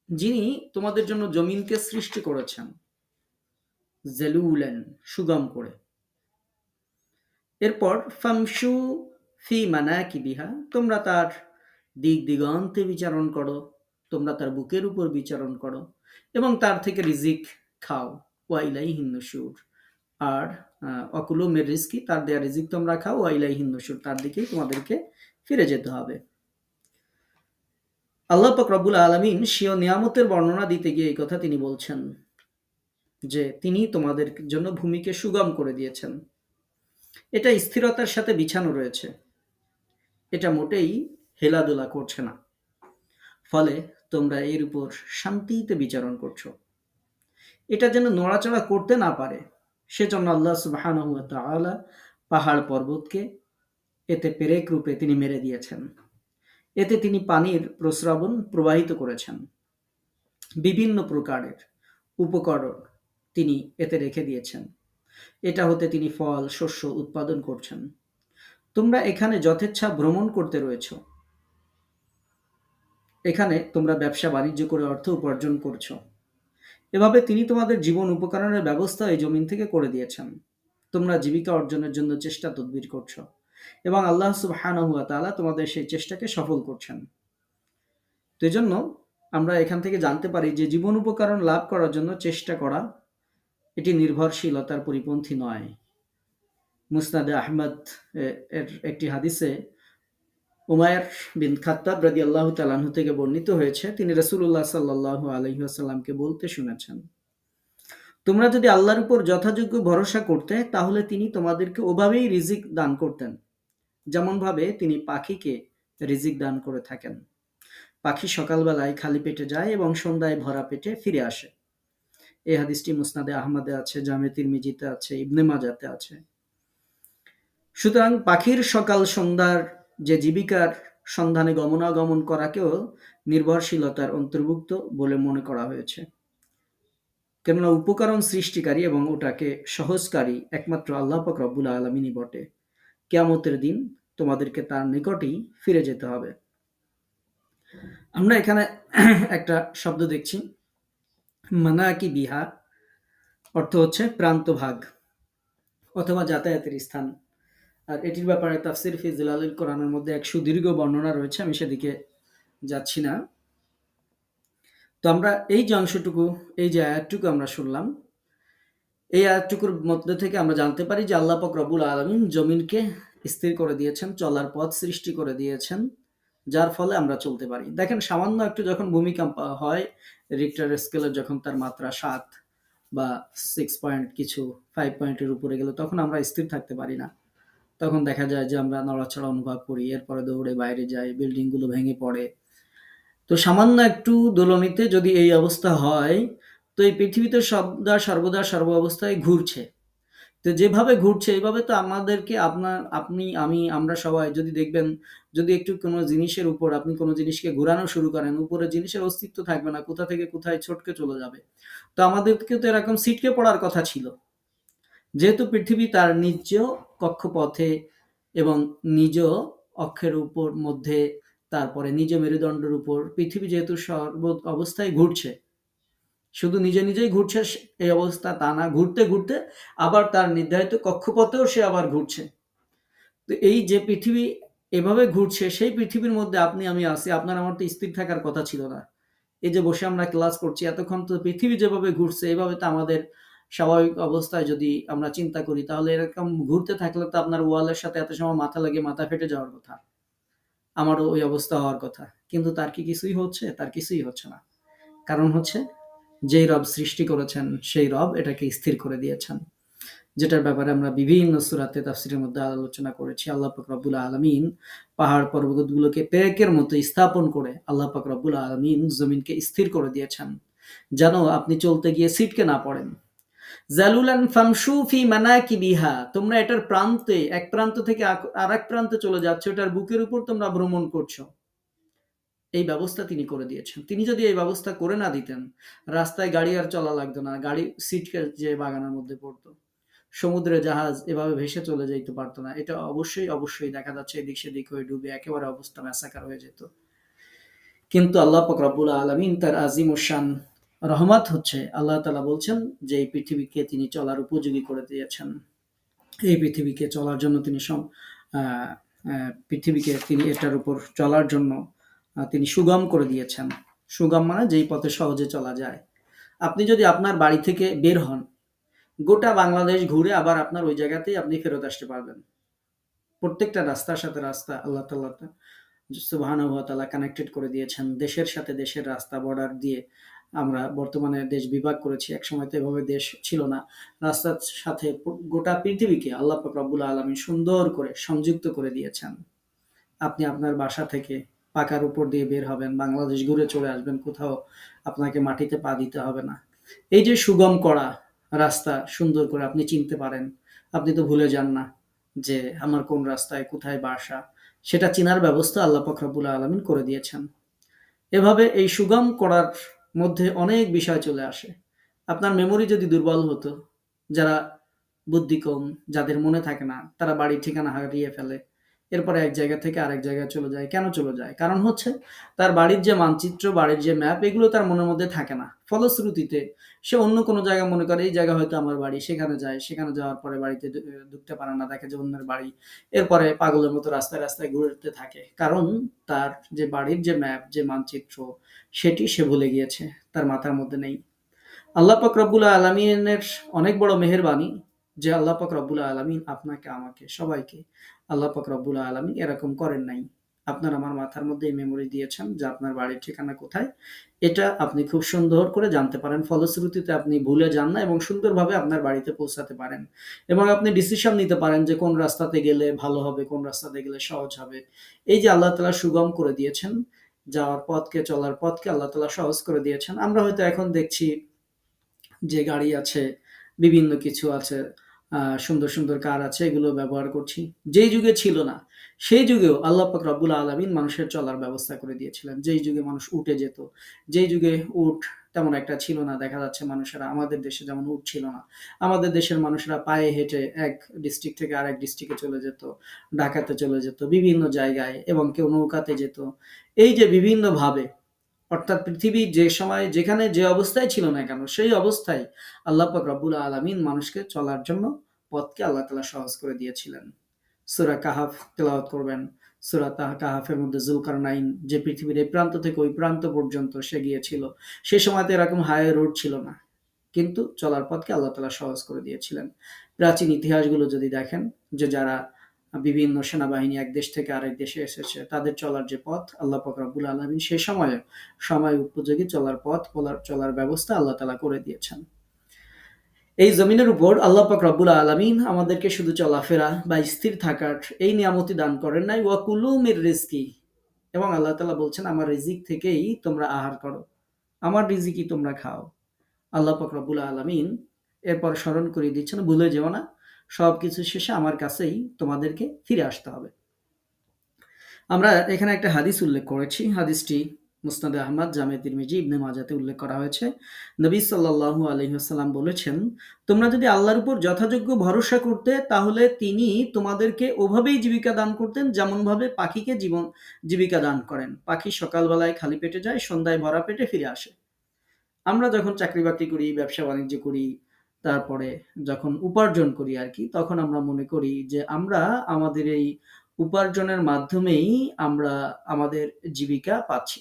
যিনি তোমাদের জন্য জমিনকে সৃষ্টি করেছেন যালুলান, সুগম করে। এরপর ফামশু ফি মানাকিবিহা, তোমরা তার দিক দিগন্তে বিচরণ করো, তোমরা তার বুকের উপর বিচরণ করো এবং তার থেকে রিজিক খাও। ওয়া ইলাইহিন নুশুর। আর অকুলু মির রিজকি, তার দেয়া রিজিক তোমরা খাও। ওয়া ইলাইহিন নুশুর, তার দিকেই তোমাদেরকে ফিরে যেতে হবে। আল্লাহ পাক রব্বুল আলামিন স্বীয় নিয়ামতের বর্ণনা দিতে গিয়ে এই কথা তিনি বলছেন যে তিনি তোমাদের জন্য ভূমিকে সুগম করে দিয়েছেন। এটা স্থিরতার সাথে বিছানো রয়েছে, এটা মোটেই হেলাদোলা করছে না। ফলে তোমরা এর উপর শান্তিতে বিচরণ করছো। এটা যেন নড়াচড়া করতে না পারে, সেজন্য আল্লাহ সুবহানাহু ওয়া তাআলা পাহাড় পর্বতকে এতে পেরেক রূপে তিনি মেরে দিয়েছেন। এতে তিনি পানির প্রস্রবণ প্রবাহিত করেছেন। বিভিন্ন প্রকারের উপকরণ তিনি এতে রেখে দিয়েছেন। এটা হতে তিনি ফল, শস্য উৎপাদন করছেন। তোমরা এখানে যথেচ্ছা ভ্রমণ করতে রয়েছ। এখানে তোমরা ব্যবসা বাণিজ্য করে অর্থ উপার্জন করছো। এভাবে তিনি তোমাদের জীবন উপকরণের ব্যবস্থা এই জমিন থেকে করে দিয়েছেন। তোমরা জীবিকা অর্জনের জন্য চেষ্টা তদবির করছো এবং আল্লাহ সুবহানাহু ওয়া তাআলা তোমাদের সেই চেষ্টাকে সফল করছেন। তো এজন্য আমরা এখান থেকে জানতে পারি যে জীবন উপকরণ লাভ করার জন্য চেষ্টা করা এটি নির্ভরশীলতার পরিপন্থী নয়। মুসনাদে আহমদ এর একটি হাদিসে উমাইর বিন খাত্তাব রাদিয়াল্লাহু তাআলা আনহু থেকে বর্ণিত হয়েছে, তিনি রাসূলুল্লাহ সাল্লাল্লাহু আলাইহি ওয়াসাল্লামকে বলতে শুনেছেন, তোমরা যদি আল্লাহর উপর যথাযোগ্য ভরসা করতে তাহলে তিনি তোমাদেরকে ওভাবেই রিজিক দান করতেন, যেমন ভাবে তিনি পাখিকে রিজিক দান করে থাকেন। পাখি সকালবেলায় খালি পেটে যায় এবং সন্ধ্যায় ভরা পেটে ফিরে আসে। এই হাদিসটি মুসনাদে আহমদে আছে, জামে তিরমিজিতে আছে, ইবনে মাজাতে আছে। সুতরাং পাখির সকাল সন্ধ্যার যে জীবিকার সন্ধানে গমনাগমন করাকেও নির্ভরশীলতার অন্তর্ভুক্ত বলে মনে করা হয়েছে। কেননা উপকরণ সৃষ্টিকারী এবং ওটাকে সহজকারী একমাত্র আল্লাহ পাক রব্বুল আলামিনই বটে। কিয়ামতের দিন তোমাদেরকে তার নিকটেই ফিরে যেতে হবে। আমরা এখানে একটা শব্দ দেখছি, মানাকিবিহা, অর্থ হচ্ছে প্রান্ত ভাগ অথবা যাতায়াতের স্থান। আর এটির ব্যাপারে তাফসির ফি জিলালিল কোরআনের মধ্যে এক সুদীর্ঘ বর্ণনা রয়েছে, আমি সেদিকে যাচ্ছি না। তো আমরা এই যে অংশটুকু, এই যে আয়াতটুকু আমরা শুনলাম, এই আয়াতটুকুর মধ্যে থেকে আমরা জানতে পারি যে আল্লাহ পাক রব্বুল আলামিন জমিনকে স্থির করে দিয়েছেন, চলার পথ সৃষ্টি করে দিয়েছেন, যার ফলে আমরা চলতে পারি। দেখেন, সামান্য একটু যখন ভূমিকম্প হয়, রিক্টার স্কেলের যখন তার মাত্রা 7 বা 6 পয়েন্ট কিছু 5 পয়েন্টের উপরে গেলে তখন আমরা স্থির থাকতে পারি না। তখন দেখা যায় যে আমরা নড়াচড়া অনুভব করি, এরপরে দৌড়ে বাইরে যাই, বিল্ডিংগুলো ভেঙে পড়ে। তো সামান্য একটু দোলনিতে যদি এই অবস্থা হয়, তো এই পৃথিবীতে সর্বদা সর্ব অবস্থায় ঘুরছে। তো যেভাবে ঘুরছে এইভাবে তো আমাদেরকে আপনি, আমি, আমরা সবাই যদি দেখবেন, যদি একটু কোনো জিনিসের উপর আপনি কোনো জিনিসকে ঘুরানো শুরু করেন, উপরে জিনিসের অস্তিত্ব থাকবে না, কোথা থেকে কোথায় ছটকে চলে যাবে। তো আমাদেরকে তো এরকম ছিটকে পড়ার কথা ছিল। যেহেতু পৃথিবী তার নিজ কক্ষপথে এবং নিজ অক্ষের উপর মধ্যে, তারপরে নিজ মেরুদণ্ডের উপর পৃথিবী যেহেতু সর্ব অবস্থায় ঘুরছে, শুধু নিজে নিজেই ঘুরছে এই অবস্থা তা না, ঘুরতে ঘুরতে আবার তার নির্ধারিত কক্ষপথেও সে আবার ঘুরছে। তো এই যে পৃথিবী এভাবে ঘুরছে, সেই পৃথিবীর মধ্যে আপনি আমি আছি, আপনার আমার তো স্থির থাকার কথা ছিল না। এই যে বসে আমরা ক্লাস করছি এতক্ষণ, তো পৃথিবী যেভাবে ঘুরছে এভাবে তো আমাদের স্বাভাবিক অবস্থায় যদি আমরা চিন্তা করি, তাহলে এরকম ঘুরতে থাকলে তো আপনার ওয়ালের সাথে এত সময় মাথা লাগে মাথা ফেটে যাওয়ার কথা, আমারও ওই অবস্থা হওয়ার কথা। কিন্তু তার কি কিছুই হচ্ছে? তার কিছুই হচ্ছে না। কারণ হচ্ছে, যেই রব সৃষ্টি করেছেন সেই রব এটাকে স্থির করে দিয়েছেন, যেটার ব্যাপারে আমরা বিভিন্ন সূরাতে তাফসীরের মধ্যে আলোচনা করেছি। আল্লাহ পাক রব্বুল আলামিন পাহাড় পর্বতগুলোকে পেরেকের মতো স্থাপন করে আল্লাহ পাক রব্বুল আলামিন জমিনকে স্থির করে দিয়েছেন, যেন আপনি চলতে গিয়ে ছিটকে না পড়েন। জালুলান ফামশু ফি মানাকিবিহা, তোমরা এটার প্রান্তে, এক প্রান্ত থেকে আরেক প্রান্তে চলে যাচ্ছ, এটার বুকের উপর তোমরা ভ্রমণ করছো। এই ব্যবস্থা তিনি করে দিয়েছেন। তিনি যদি এই ব্যবস্থা করে না দিতেন, রাস্তায় গাড়ি আর চলা লাগতো না, গাড়ি ছিটকে যে বাগানের মধ্যে পড়তো, সমুদ্রে জাহাজ এভাবে ভেসে চলে যেতে পারতো না। এটা অবশ্যই অবশ্যই দেখা যাচ্ছে এদিক সেদিক হয়ে ডুবে একেবারে অবস্থা ম্যাসাকার হয়ে যেত। কিন্তু আল্লাহ পাক রব্বুল আলামিন তার আজিম ও শান রহমত হচ্ছে, আল্লাহ তাআলা বলছেন যে এই পৃথিবীকে তিনি চলার উপযোগী করে দিয়েছেন। এই পৃথিবীকে চলার জন্য তিনি আহ, পৃথিবীকে তিনি এটার উপর চলার জন্য তিনি সুগম করে দিয়েছেন। সুগম মানে যেই পথে সহজে চলা যায়। আপনি যদি আপনার বাড়ি থেকে বের হন, গোটা বাংলাদেশ ঘুরে আবার আপনার ওই জায়গাতেই আপনি ফেরত আসতে পারবেন। প্রত্যেকটা রাস্তার সাথে রাস্তা আল্লাহ তাআলা সুবহানাহু ওয়া তাআলা কানেক্টেড করে দিয়েছেন। দেশের সাথে দেশের রাস্তা বর্ডার দিয়ে আমরা বর্তমানে দেশ বিভাগ করেছি। একসময় তো এভাবে দেশ ছিল না। রাস্তার সাথে গোটা পৃথিবীকে আল্লাহ পাক রব্বুল আলামিন সুন্দর করে সংযুক্ত করে দিয়েছেন। আপনি আপনার বাসা থেকে পাকার উপর দিয়ে বের হবেন, বাংলাদেশ ঘুরে চলে আসবেন, কোথাও আপনাকে মাটিতে পা দিতে হবে না। এই যে সুগম করা রাস্তা সুন্দর করে আপনি চিনতে পারেন, আপনি তো ভুলে যান না যে আমার কোন রাস্তায় কোথায় বাসা, সেটা চিনার ব্যবস্থা আল্লাহ পাক রব্বুল আলামিন করে দিয়েছেন। এভাবে এই সুগম করার মধ্যে অনেক বিষয় চলে আসে। আপনার মেমোরি যদি দুর্বল হতো, যারা বুদ্ধি কম, যাদের মনে থাকে না, তারা বাড়ির ঠিকানা হারিয়ে ফেলে। এরপরে এক জায়গা থেকে আরেক জায়গায় চলে যায়। কেন চলে যায়? কারণ হচ্ছে তার বাড়ির যে মানচিত্র, বাড়ির যে ম্যাপ, এগুলো তার মনের মধ্যে থাকে না। ফলশ্রুতিতে সে অন্য কোনো জায়গা মনে করে এই জায়গা হয়তো আমার বাড়ি, সেখানে যায়। সেখানে যাওয়ার পরে বাড়িতে ঢুকতে পারে না, দেখে যে অন্যের বাড়ি। এরপরে পাগলের মতো রাস্তায় রাস্তায় ঘুরতে থাকে। কারণ তার যে বাড়ির যে ম্যাপ, যে মানচিত্র, সেটি সে ভুলে গিয়েছে, তার মাথার মধ্যে নেই। আল্লাহ পাক রব্বুল আলমিনের অনেক বড় মেহেরবানি যে আল্লাহ পাক রব্বুল আলমিন আপনাকে আমাকে সবাইকে আল্লাহ পাক রব্বুল আলমিন এরকম করেন নাই। আপনার আমার মাথার মধ্যে এই মেমোরি দিয়েছেন যে আপনার বাড়ির ঠিকানা কোথায়, এটা আপনি খুব সুন্দর করে জানতে পারেন। ফলশ্রুতিতে আপনি ভুলে যান না এবং সুন্দরভাবে আপনার বাড়িতে পৌঁছাতে পারেন। এবং আপনি ডিসিশন নিতে পারেন যে কোন রাস্তাতে গেলে ভালো হবে, কোন রাস্তাতে গেলে সহজ হবে। এই যে আল্লাহ তাআলা সুগম করে দিয়েছেন, যাওয়ার পথকে চলার পথকে আল্লাহ তাআলা সহজ করে দিয়েছেন। আমরা হয়তো এখন দেখছি যে গাড়ি আছে, বিভিন্ন কিছু আছে, সুন্দর, সুন্দর কার আছে, এগুলো ব্যবহার করছি। যেই যুগে ছিল না, সেই যুগেও আল্লাহ পাক রব্বুল আলামিন মানুষের চলার ব্যবস্থা করে দিয়েছিলেন। যেই যুগে মানুষ উটে যেত, যেই যুগে উট তেমন একটা ছিল না, দেখা যাচ্ছে মানুষেরা, আমাদের দেশে যেমন উট ছিল না, আমাদের দেশের মানুষেরা পায়ে হেঁটে এক ডিস্ট্রিক্ট থেকে আরেক ডিস্ট্রিক্টে চলে যেত, ঢাকাতে চলে যেত, বিভিন্ন জায়গায়, এবং কেউ নৌকাতে যেত। এই যে বিভিন্নভাবে, অর্থাৎ পৃথিবী যে সময় যেখানে যে অবস্থায় ছিল না কেন, সেই অবস্থায় আল্লাহ পাক রব্বুল আলামিন মানুষকে চলার জন্য পথকে আল্লাহ তাআলা সহজ করে দিয়েছিলেন। সূরা কাহাফ তেলাওয়াত করবেন। সূরা কাহাফের মধ্যে যুলকারনাইন যে পৃথিবীর এই প্রান্ত থেকে ওই প্রান্ত পর্যন্ত সে গিয়েছিল, সে সময় তো এরকম হাই রোড ছিল না, কিন্তু চলার পথকে আল্লাহ তাআলা সহজ করে দিয়েছিলেন। প্রাচীন ইতিহাসগুলো যদি দেখেন, যে যারা বিভিন্ন সেনাবাহিনী এক দেশ থেকে আরেক দেশে এসেছে, তাদের চলার যে পথ আল্লাহ পাক রব্বুল আলামিন সে সময়ে সময় উপযোগী চলার পথ, চলার ব্যবস্থা আল্লাহ তাআলা করে দিয়েছেন। এই জমিনের উপর আল্লাহ পাক রব্বুল আলামিন আমাদেরকে শুধু চলাফেরা বা স্থির থাকার এই নিয়ামতি দান করেন নাই, ওয়া কুলু মির রিজকি, এবং আল্লাহ তাআলা বলছেন আমার রিজিক থেকেই তোমরা আহার করো, আমার রিজিকই তোমরা খাও। আল্লাহ পাক রব্বুল আলামিন এরপর স্মরণ করিয়ে দিচ্ছেন, ভুলে যেও না সবকিছু শেষে আমার কাছেই তোমাদেরকে ফিরে আসতে হবে। আমরা এখানে একটা হাদিস উল্লেখ করেছি। হাদিসটি মুসনাদে আহমদ, জামে তিরমিজি, ইবনে মাজাতে উল্লেখ করা হয়েছে। নবী সাল্লাল্লাহু আলাইহি ওয়াসাল্লাম বলেছেন, তোমরা যদি আল্লাহর উপর যথাযোগ্য ভরসা করতে তাহলে তিনি তোমাদেরকে ওভাবেই জীবিকা দান করতেন যেমনভাবে পাখিকে জীবিকা দান করেন। পাখি সকালবেলায় খালি পেটে যায়, সন্ধ্যায় ভরা পেটে ফিরে আসে। আমরা যখন চাকরি-বাকরি করি, ব্যবসা-বাণিজ্য করি, তারপরে যখন উপার্জন করি আরকি, তখন আমরা মনে করি যে আমরা আমাদের এই উপার্জনের মাধ্যমেই আমরা আমাদের জীবিকা পাচ্ছি।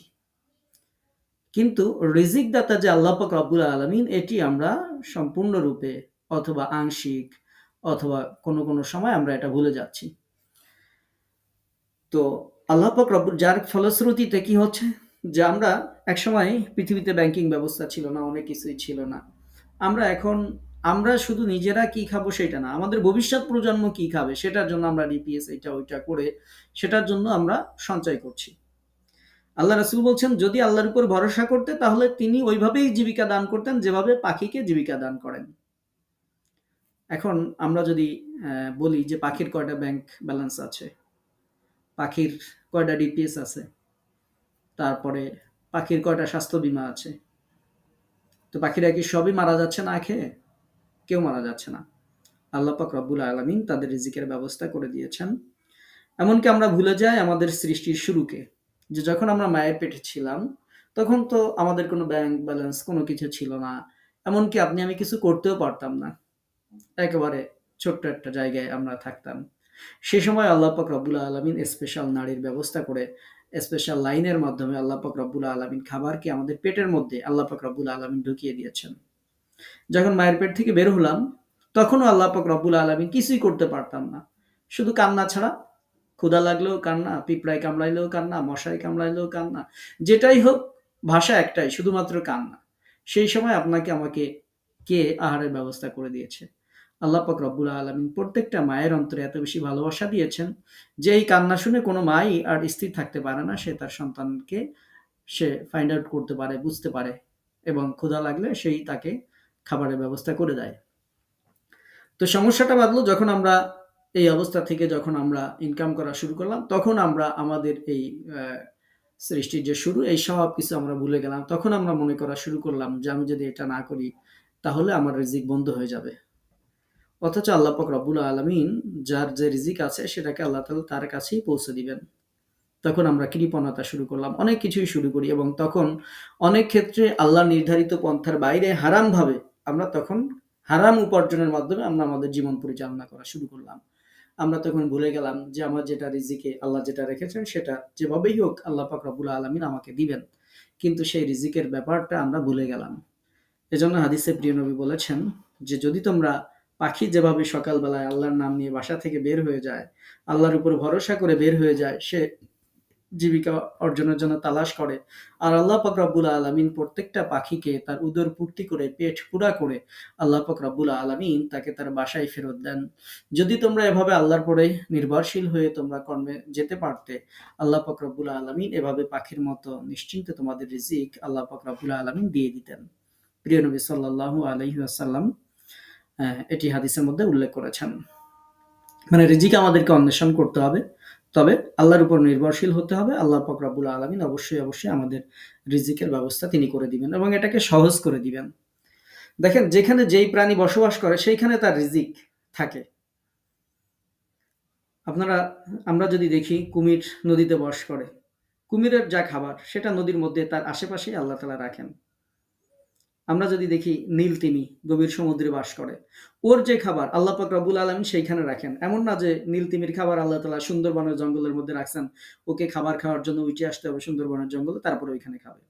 কিন্তু রিজিক দাতা যে আল্লাহ পাক রব্বুল আলামিন, এটি আমরা সম্পূর্ণরূপে অথবা আংশিক অথবা কোনো সময় আমরা এটা ভুলে যাচ্ছি। তো আল্লাহ পাক রব্বুল, যার ফলশ্রুতিতে কি হচ্ছে যে আমরা একসময় পৃথিবীতে ব্যাংকিং ব্যবস্থা ছিল না, অনেক কিছুই ছিল না। আমরা শুধু নিজেরা কি খাবো সেটা না, আমাদের ভবিষ্যৎ প্রজন্ম কি খাবে সেটার জন্য আমরা ডিপিএস এটা ওইটা করে সেটার জন্য আমরা সঞ্চয় করছি। আল্লাহ রাসূল বলছেন, যদি আল্লাহর উপর ভরসা করতে তাহলে তিনি ওইভাবেই জীবিকা দান করতেন যেভাবে পাখিকে জীবিকা দান করেন। এখন আমরা যদি বলি যে পাখির কয়টা ব্যাংক ব্যালেন্স আছে, পাখির কয়টা ডিপিএস আছে, তারপরে পাখির কয়টা স্বাস্থ্য বীমা আছে, তো পাখিরা কি সবই মারা যাচ্ছে না খেয়ে? কেউ মারা যাচ্ছে না। আল্লাহ পাক রব্বুল আলামিন তাদের রিজিকের ব্যবস্থা করে দিয়েছেন। এমনকি আমরা ভুলে যাই আমাদের সৃষ্টির শুরুকে, যে যখন আমরা মায়ের পেটে ছিলাম তখন তো আমাদের কোনো ব্যাংক ব্যালেন্স কোনো কিছু ছিল না। এমনকি আপনি আমি কিছু করতেও পারতাম না। একেবারে ছোট্ট একটা জায়গায় আমরা থাকতাম। সে সময় আল্লাহ পাক রব্বুল আলামিন স্পেশাল নাড়ির ব্যবস্থা করে, স্পেশাল লাইনের মাধ্যমে আল্লাহ পাক রব্বুল আলামিন খাবারকে আমাদের পেটের মধ্যে আল্লাহ পাক রব্বুল আলামিন ঢুকিয়ে দিয়েছেন। যখন মায়ের পেট থেকে বের হলাম, তখনও আল্লাহ পাক রব্বুল আলামিন কিছুই করতে পারতাম না। শুধু কান্না ছাড়া। ক্ষুধা লাগলেও কান্না, পিঁপড়ায় কামড়াইলেও কান্না, মশায় কামড়াইলেও কান্না। যেটাই হোক, ভাষা একটাই, শুধুমাত্র কান্না। সেই সময় আপনাকে আমাকে কে আহারের ব্যবস্থা করে দিয়েছে? আল্লাহ পাক রব্বুল আলামিন প্রত্যেকটা মায়ের অন্তরে এত বেশি ভালোবাসা দিয়েছেন যে এই কান্না শুনে কোনো মাই আর স্থির থাকতে পারে না। সে তার সন্তানকে ফাইন্ড আউট করতে পারে, বুঝতে পারে এবং ক্ষুধা লাগলে সেই তাকে খাবারের ব্যবস্থা করে দেয়। তো সমস্যাটা বাধলো যখন আমরা এই অবস্থা থেকে যখন আমরা ইনকাম করা শুরু করলাম, তখন আমরা আমাদের এই সৃষ্টির যে শুরু, এই সব কিছু আমরা ভুলে গেলাম। তখন আমরা মনে করা শুরু করলাম যে আমি যদি এটা না করি তাহলে আমার রিজিক বন্ধ হয়ে যাবে। অথচ আল্লাহ পাক রব্বুল আলামিন যার যে রিজিক আছে সেটাকে আল্লাহ তাআলা তার কাছেই পৌঁছে দিবেন। তখন আমরা কৃপণতা শুরু করলাম, অনেক কিছুই শুরু করি এবং তখন অনেক ক্ষেত্রে আল্লাহ নির্ধারিত পন্থার বাইরে হারামভাবে আমরা তখন হারাম উপার্জনের মাধ্যমে আমরা আমাদের জীবন পরিচালনা করা শুরু করলাম। আমরা তখন ভুলে গেলাম যে আমার যেটা রিজিকে আল্লাহ যেটা রেখেছেন সেটা যেভাবেই হোক আল্লাহ পাক রব্বুল আলামিন আমাকে দিবেন। কিন্তু সেই রিজিকের ব্যাপারটা আমরা ভুলে গেলাম। এজন্য হাদিসে প্রিয় নবী বলেছেন যে যদি তোমরা পাখি যেভাবে সকালবেলায় আল্লাহর নাম নিয়ে বাসা থেকে বের হয়ে যায়, আল্লাহর উপর ভরসা করে বের হয়ে যায়, সে জীবিকা অর্জনের জন্য তালাশ করে। আর আল্লাহ পাক রব্বুল আলামিন প্রত্যেকটা পাখিকে তার উদর পূর্তি করে, পেট পুরা করে আল্লাহ পাক রব্বুল আলামিন তাকে তার বাসায় ফেরত দেন। যদি তোমরা এভাবে আল্লাহর পরে নির্ভরশীল হয়ে তোমরা কর্মে যেতে পারতে, আল্লাহ পাক রব্বুল আলামিন এভাবে পাখির মতো নিশ্চিন্তে তোমাদের রিজিক আল্লাহ পাক রব্বুল আলামিন দিয়ে দিতেন। প্রিয় নবী সাল্লাল্লাহু আলাইহি ওয়াসাল্লাম এটি হাদিসের মধ্যে উল্লেখ করেছেন। মানে রিজিক আমাদেরকে অন্বেষণ করতে হবে, তবে আল্লাহর উপর নির্ভরশীল হতে হবে। আল্লাহ পাক রব্বুল আলামিন অবশ্যই আমাদের রিজিকের ব্যবস্থা তিনি করে দিবেন এবং এটাকে সহজ করে দিবেন। দেখেন, যেখানে যেই প্রাণী বসবাস করে সেইখানে তার রিজিক থাকে। আমরা যদি দেখি কুমির নদীতে বাস করে, কুমিরের যা খাবার সেটা নদীর মধ্যে তার আশেপাশেই আল্লাহ তাআলা রাখেন। আমরা যদি দেখি নীল তিমি গভীর সমুদ্রে বাস করে, ওর যে খাবার আল্লাহ পাক রব্বুল আলামিন সেইখানে রাখেন। এমন না যে নীল তিমির খাবার আল্লাহ তাআলা সুন্দরবনের জঙ্গলের মধ্যে রাখছেন, ওকে খাবার খাওয়ার জন্য উঠে আসতে হবে সুন্দরবনের জঙ্গলে, তারপরে ওইখানে খাবে।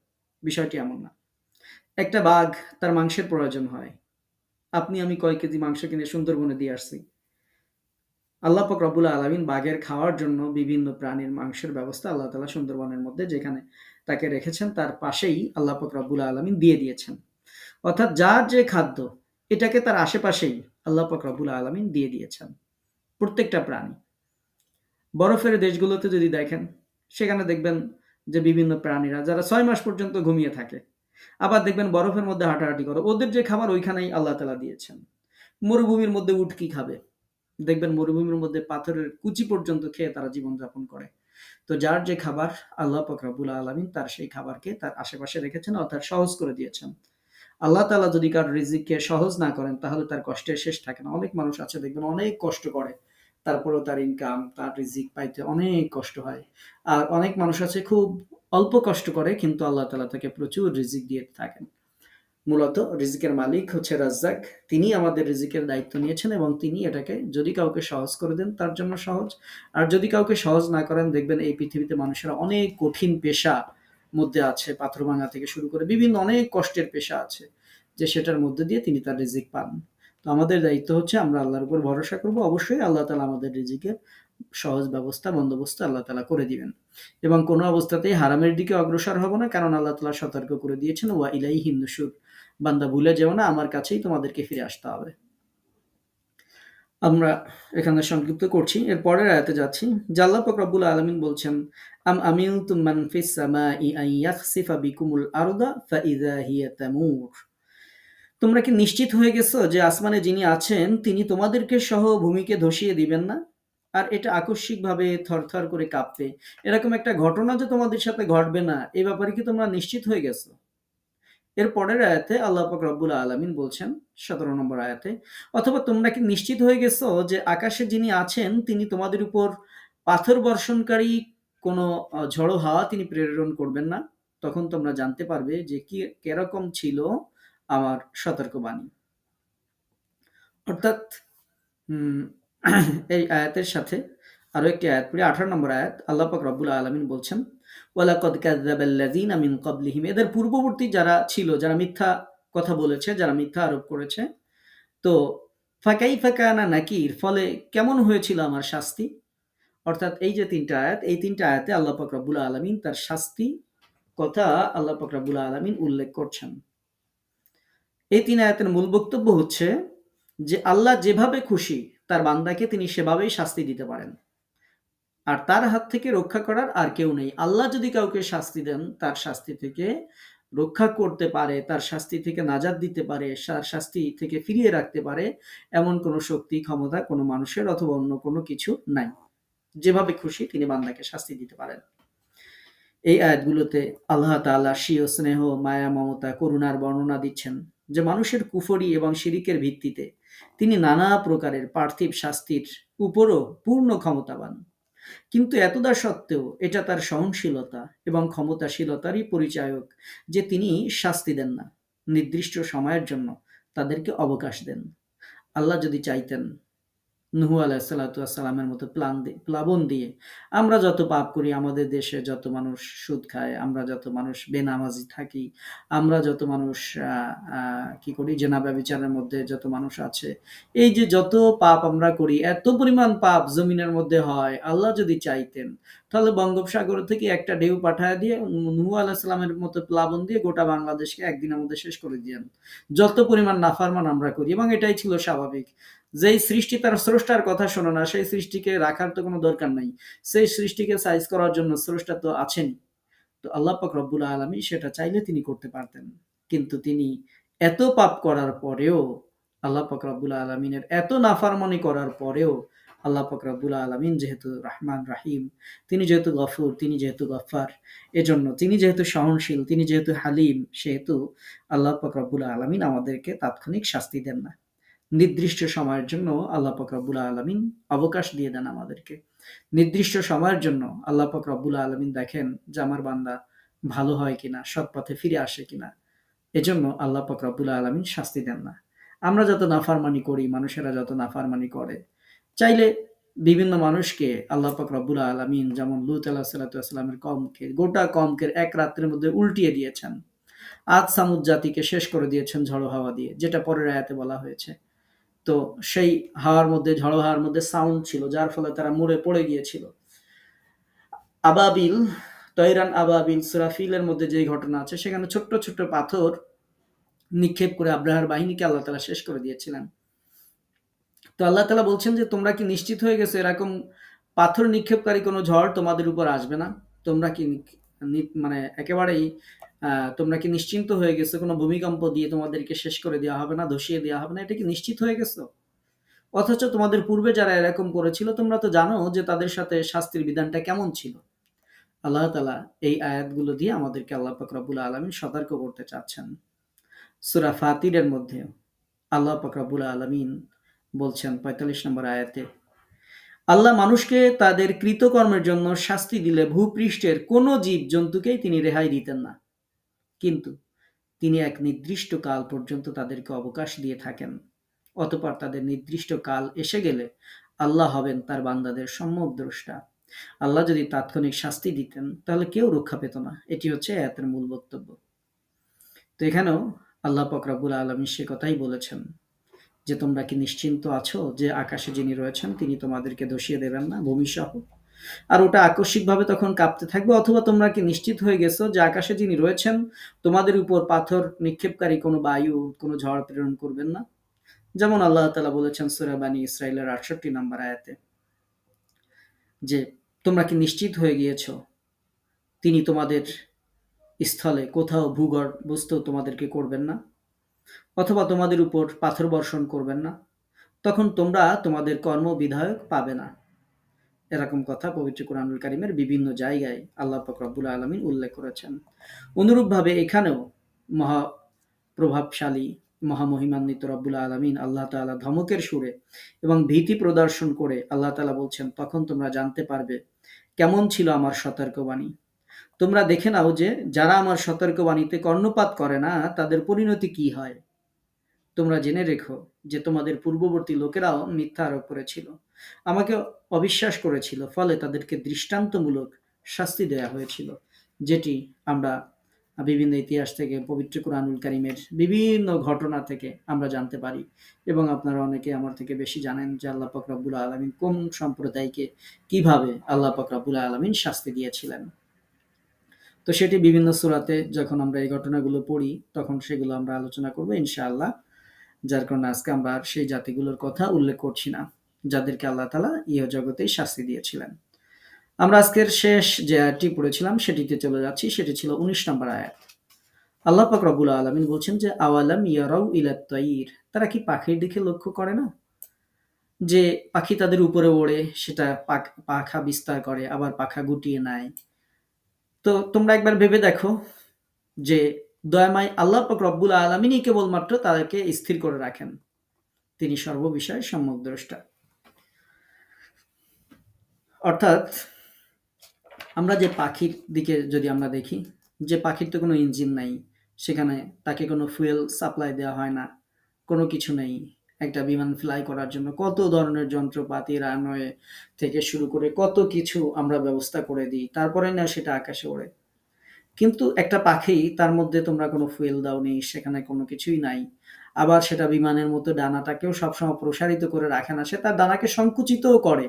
বিষয়টি এমন না। একটা বাঘ, তার মাংসের প্রয়োজন হয়। আপনি আমি কয় কেজি মাংস কিনে সুন্দরবনে দিয়ে আসছি। আল্লাহ পাক রব্বুল আলামিন বাঘের খাওয়ার জন্য বিভিন্ন প্রাণীর মাংসের ব্যবস্থা আল্লাহ তাআলা সুন্দরবনের মধ্যে যেখানে তাকে রেখেছেন তার পাশেই আল্লাহ পাক রব্বুল আলামিন দিয়ে দিয়েছেন। অর্থাৎ যার যে খাদ্য এটাকে তার আশেপাশেই আল্লাহ পাক রব্বুল আলামিন দিয়ে দিয়েছেন প্রত্যেকটা প্রাণী। বরফের দেশগুলোতে যদি দেখেন, সেখানে দেখবেন যে বিভিন্ন প্রাণীরা যারা 6 মাস পর্যন্ত ঘুমিয়ে থাকে, আবার দেখবেন বরফের মধ্যে হাঁটাহাঁটি করে। ওদের যে খাবার ওইখানেই আল্লাহ তাআলা দিয়েছেন। মরুভূমির মধ্যে উট কি খাবে? দেখবেন মরুভূমির মধ্যে পাথরের কুচি পর্যন্ত খেয়ে তারা জীবনযাপন করে। তো যার যে খাবার আল্লাহ পাক রব্বুল আলামিন তার সেই খাবারকে তার আশেপাশে রেখেছেন অর্থাৎ সহজ করে দিয়েছেন। আল্লাহ তাআলা যদি কারো রিজিককে সহজ না করেন তাহলে তার কষ্টের শেষ থাকে না। অনেক মানুষ আছে দেখবেন অনেক কষ্ট করে। তারপরেও তার ইনকাম, তার রিজিক পাইতে অনেক কষ্ট হয়। আর অনেক মানুষ আছে খুব অল্প কষ্ট করে কিন্তু আল্লাহ তাআলা তাকে প্রচুর রিজিক দিয়ে থাকেন। মূলত রিজিকের মালিক হচ্ছে রাজ্জাক। তিনি আমাদের রিজিকের দায়িত্ব নিয়েছেন এবং তিনি এটাকে যদি কাউকে সহজ করে দেন তার জন্য সহজ। আর যদি কাউকে সহজ না করেন দেখবেন এই পৃথিবীতে মানুষেরা অনেক কঠিন পেশা মধ্যে আছে। পাথর ভাঙা থেকে শুরু করে বিভিন্ন অনেক কষ্টের পেশা আছে। যে সেটার মধ্যে দিয়ে তিনি তার রিজিক পান। তো আমাদের দায়িত্ব হচ্ছে আমরা আল্লাহর উপর ভরসা করব। অবশ্যই আল্লাহ তাআলা আমাদের রিজিকের সহজ ব্যবস্থা বন্দোবস্ত আল্লাহ তাআলা করে দিবেন। এবং কোনো অবস্থাতেই হারামের দিকে অগ্রসর হব না কারণ আল্লাহ তাআলা সতর্ক করে দিয়েছেন ওয়া ইলাইহিন নুশুর। বান্দা ভুলে যেও না আমার কাছেই তোমাদেরকে ফিরে আসতে হবে। আমরা এখানে সংক্ষিপ্ত করছি। এর পরের আয়াতে যাচ্ছি। যে আল্লাহ পাক রব্বুল আলামিন বলছেন, আম আমিনতুম মান ফিস সামাই আন ইয়াখসিফা বিকুমুল আরদা ফাইযা হিয়া তামুর। তোমরা কি নিশ্চিত হয়ে গেছো যে আসমানে যিনি আছেন তিনি তোমাদেরকে সহ ভূমিকে ধসিয়ে দিবেন না? আর এটা আকস্মিকভাবে থরথর করে কাঁপবে। এরকম একটা ঘটনা যে তোমাদের সাথে ঘটবে না, এ ব্যাপারে কি তোমরা নিশ্চিত হয়ে গেছো? এর পরের আয়াতে আল্লাহ পাক রব্বুল আলামিন বলছেন ১৭ নম্বর আয়াতে, অথবা তোমরা কি নিশ্চিত হয়ে গেছো যে আকাশে যিনি আছেন তিনি তোমাদের উপর পাথর বর্ষণকারী কোনো ঝড়ো হাওয়া তিনি প্রেরণ করবেন না? তখন তোমরা জানতে পারবে যে কি কিরকম ছিল আমার সতর্কবাণী। অর্থাৎ হুম, এই আয়াতের সাথে আরো একটি আয়াত পড়ি ১৮ নম্বর আয়াত। আল্লাহ পাক রব্বুল আলামিন বলছেন, ওয়ালাকাদ কাযযাবাল্লাযীনা মিন ক্বাবলিহিম। এদের পূর্ববর্তী যারা ছিল, যারা মিথ্যা কথা বলেছে, যারা মিথ্যা আরোপ করেছে, তো ফাকাইফা কানা নাকির, ফলে কেমন হয়েছিল আমার শাস্তি। অর্থাৎ এই যে ৩ টা আয়াত, এই ৩ টা আয়াতে আল্লাহ পাক রব্বুল আলামিন তার শাস্তি কথা আল্লাহ পাক রব্বুল আলামিন উল্লেখ করছেন। এই ৩ আয়াতের মূল বক্তব্য হচ্ছে যে আল্লাহ যেভাবে খুশি তার বান্দাকে তিনি সেভাবেই শাস্তি দিতে পারেন। আর তার হাত থেকে রক্ষা করার আর কেউ নেই। আল্লাহ যদি কাউকে শাস্তি দেন, তার শাস্তি থেকে রক্ষা করতে পারে, তার শাস্তি থেকে নাজাত দিতে পারে, তার শাস্তি থেকে ফিরিয়ে রাখতে পারে, এমন কোনো শক্তি, ক্ষমতা কোনো মানুষের অথবা অন্য কোনো কিছু নাই। যেভাবে খুশি তিনি বান্দাকে শাস্তি দিতে পারেন। এই আয়াতগুলোতে আল্লাহ তাআলা স্বীয় স্নেহ, মায়া, মমতা, করুণার বর্ণনা দিচ্ছেন যে মানুষের কুফরি এবং শিরিকের ভিত্তিতে তিনি নানা প্রকারের পার্থিব শাস্তির উপরও পূর্ণ ক্ষমতাবান। কিন্তু এতদা সত্ত্বেও এটা তার সহনশীলতা এবং ক্ষমতাশীলতারই পরিচায়ক যে তিনি শাস্তি দেন না, নির্দিষ্ট সময়ের জন্য তাদেরকে অবকাশ দেন। আল্লাহ যদি চাইতেন নূহ আলাইহিসসালামের মতো প্লাবন দিয়ে আমরা যত পাপ করি, আমাদের দেশে যত মানুষ সুদ খায়, আমরা যত মানুষ বেনামাজি থাকি, আমরা যত মানুষ কি করি জেনা ব্যভিচারের মধ্যে যত মানুষ আছে, এই যে যত পাপ আমরা করি, এত পরিমাণ পাপ জমিনের মধ্যে হয়, আল্লাহ যদি চাইতেন তাহলে বঙ্গোপসাগর থেকে একটা ঢেউ পাঠায় দিয়ে নূহ আলাইহিসসালামের মতো প্লাবন দিয়ে গোটা বাংলাদেশকে একদিনের মধ্যে শেষ করে দিয়েন। যত পরিমাণ নাফরমান আমরা করি, এবং এটাই ছিল স্বাভাবিক। যেই সৃষ্টি তার স্রষ্টার কথা শোনে না, সেই সৃষ্টিকে রাখার তো কোনো দরকার নাই। সেই সৃষ্টিকে সাইজ করার জন্য স্রষ্টা তো আছেনই। তো আল্লাহ পাক রব্বুল আলামিন সেটা চাইলে তিনি করতে পারতেন। কিন্তু তিনি এত পাপ করার পরেও, আল্লাহ পাক রব্বুল আলামিনের এত নাফরমানি করার পরেও, আল্লাহ পাক রব্বুল আলামিন যেহেতু রহমান রাহিম, তিনি যেহেতু গফুর, তিনি যেহেতু গফফার, এজন্য তিনি যেহেতু সহনশীল, তিনি যেহেতু হালিম, সেহেতু আল্লাহ পাক রব্বুল আলামিন আমাদেরকে তাৎক্ষণিক শাস্তি দেন না। নির্দিষ্ট সময়ের জন্য আল্লাহ পাক রব্বুল আলামিন অবকাশ দিয়ে দেন আমাদেরকে। নির্দিষ্ট সময়ের জন্য আল্লাহ পাক রব্বুল আলামিন দেখেন যে আমার বান্দা ভালো হয় কিনা, সৎ পথে ফিরে আসে কিনা। এজন্য আল্লাহ পাক রব্বুল আলামিন শাস্তি দেন না। আমরা যত নাফরমানি করি, মানুষেরা যত নাফরমানি করে, চাইলে বিভিন্ন মানুষকে আল্লাহ পাক রব্বুল আলামিন যেমন লূত আলাইহিসসালামের কওমকে, গোটা কওমকে এক রাত্রের মধ্যে উল্টিয়ে দিয়েছেন। আদ সামুদ জাতিকে শেষ করে দিয়েছেন ঝড়ো হাওয়া দিয়ে, যেটা পরের আয়াতে বলা হয়েছে। তো সেই হাওয়ার মধ্যে, ঝড়ো হাওয়ার মধ্যে সাউন্ড ছিল, যার ফলে তারা মরে পড়ে গিয়েছিল। আবাবিল, তৈরান আবাবিল সূরা ফিলের মধ্যে যেই ঘটনা আছে, সেখানে ছোট্ট ছোট্ট পাথর নিক্ষেপ করে আব্রাহার বাহিনীকে আল্লাহ তাআলা শেষ করে দিয়েছিলেন। তো আল্লাহ তাআলা বলছেন যে তোমরা কি নিশ্চিত হয়ে গেছো এরকম পাথর নিক্ষেপকারী কোনো ঝড় তোমাদের উপর আসবে না? তোমরা কি মানে একেবারেই তোমরা কি নিশ্চিন্ত হয়ে গেছো কোনো ভূমিকম্প দিয়ে তোমাদেরকে শেষ করে দেওয়া হবে না, ধসিয়ে দেওয়া হবে না? এটা কি নিশ্চিত হয়ে গেছো? অথচ তোমাদের পূর্বে যারা এরকম করেছিল তোমরা তো জানো যে তাদের সাথে শাস্তির বিধানটা কেমন ছিল। আল্লাহ তাআলা এই আয়াতগুলো দিয়ে আমাদেরকে আল্লাহ পাক রব্বুল আলামিন সতর্ক করতে চাচ্ছেন। সূরা ফাতিরের মধ্যে আল্লাহ পাক রব্বুল আলামিন বলছেন ৪৫ নম্বর আয়াতে, আল্লাহ মানুষকে তাদের কৃতকর্মের জন্য শাস্তি দিলে ভূপৃষ্ঠের কোনো জীব-জন্তুকেই তিনি রেহাই দিতেন না। কিন্তু তিনি এক নির্দিষ্ট কাল পর্যন্ত তাদেরকে অবকাশ দিয়ে থাকেন। অতঃপর তাদের নির্দিষ্ট কাল এসে গেলে আল্লাহ হবেন তার বান্দাদের সম্যক দ্রষ্টা। আল্লাহ যদি তাৎক্ষণিক শাস্তি দিতেন তাহলে কেউ রক্ষা পেত না। এটি হচ্ছে আয়াতের মূল বক্তব্য। তো এখানেও আল্লাহ পাক রব্বুল আলামিন সে কথাই বলেছেন যে তোমরা কি নিশ্চিন্ত আছো যে আকাশে যিনি রয়েছেন তিনি তোমাদেরকে ধসিয়ে দেবেন না ভূমিসহ, আর ওটা আকস্মিকভাবে তখন কাঁপতে থাকবে। অথবা তোমরা কি নিশ্চিত হয়ে গেছো যে আকাশে যিনি রয়েছেন তোমাদের উপর পাথর নিক্ষেপকারী কোনো বায়ু কোনো ঝড় প্রেরণ করবেন না। যেমন আল্লাহ তাআলা বলেছেন সূরা বানী ইসরাঈলের ৬৮ নম্বর আয়াতে যে তোমরা কি নিশ্চিত হয়ে গিয়েছো তিনি তোমাদের স্থলে কোথাও ভূগর্ভস্থ তোমাদেরকে করবেন না, অথবা তোমাদের উপর পাথর বর্ষণ করবেন না, তখন তোমরা তোমাদের কর্মবিধায়ক পাবে না। এরকম কথা পবিত্র কোরআনুল কারীমের বিভিন্ন জায়গায় আল্লাহ পাক রব্বুল আলামিন উল্লেখ করেছেন। অনুরূপভাবে এখানেও মহা প্রভাবশালী মহামহিমান্বিত রব্বুল আলামিন আল্লাহ তাআলা ধমকের সুরে এবং ভীতি প্রদর্শন করে আল্লাহ তাআলা বলছেন, তখন তোমরা জানতে পারবে কেমন ছিল আমার সতর্কবাণী। তোমরা দেখে নাও যে যারা আমার সতর্কবাণীতে কর্ণপাত করে না তাদের পরিণতি কি হয়। তোমরা জেনে রেখো যে তোমাদের পূর্ববর্তী লোকেরাও মিথ্যা আরোপ করেছিল, আমাকে অবিশ্বাস করেছিল, ফলে তাদেরকে দৃষ্টান্তমূলক শাস্তি দেয়া হয়েছিল, যেটি আমরা বিভিন্ন ইতিহাস থেকে পবিত্র কোরআনুল কারীমের বিভিন্ন ঘটনা থেকে আমরা জানতে পারি। এবং আপনারা অনেকে আমার থেকে বেশি জানেন যে আল্লাহ পাক রব্বুল আলামিন কোন সম্প্রদায়কে কিভাবে আল্লাহ পাক রব্বুল আলামিন শাস্তি দিয়েছিলেন। তো সেটি বিভিন্ন সূরাতে যখন আমরা এই ঘটনাগুলো পড়ি তখন সেগুলো আমরা আলোচনা করব ইনশাআল্লাহ। যার কারণে আজকে আমরা আর সেই জাতিগুলোর কথা উল্লেখ করছি না যাদেরকে আল্লাহ তাআলা ইহ জগতেই শাস্তি দিয়েছিলেন। আমরা আজকের শেষ যে আয়াতটি পড়েছিলাম সেটিতে চলে যাচ্ছি। সেটি ছিল ১৯ নম্বর আয়াত। আল্লাহ পাক রব্বুল আলামিন বলছেন যে আওয়ালাম ইয়ারাউ ইলাত তাইর, তারা কি পাখির দিকে লক্ষ্য করে না যে পাখি তাদের উপরে ওড়ে, সেটা পাখা বিস্তার করে আবার পাখা গুটিয়ে নেয়। তো তোমরা একবার ভেবে দেখো যে দয়াময় আল্লাহ পাক রব্বুল আলামিনই কেবলমাত্র তাদেরকে স্থির করে রাখেন, তিনি সর্ববিষয়ে সম্যক দ্রষ্টা। অর্থাৎ আমরা যে পাখির দিকে যদি আমরা দেখি, যে পাখির তো কোনো ইঞ্জিন নাই, সেখানে তাকে কোনো ফুয়েল সাপ্লাই দেওয়া হয় না, কোনো কিছু নেই। একটা বিমান ফ্লাই করার জন্য কত ধরনের যন্ত্রপাতি রানওয়ে থেকে শুরু করে কত কিছু আমরা ব্যবস্থা করে দিই, তারপরে না সেটা আকাশে ওড়ে। কিন্তু একটা পাখি, তার মধ্যে তোমরা কোনো ফুয়েল দাওনি, সেখানে কোনো কিছুই নাই। আবার সেটা বিমানের মতো ডানাটাকেও সবসময় প্রসারিত করে রাখে না, সে তার ডানাকে সংকুচিতও করে।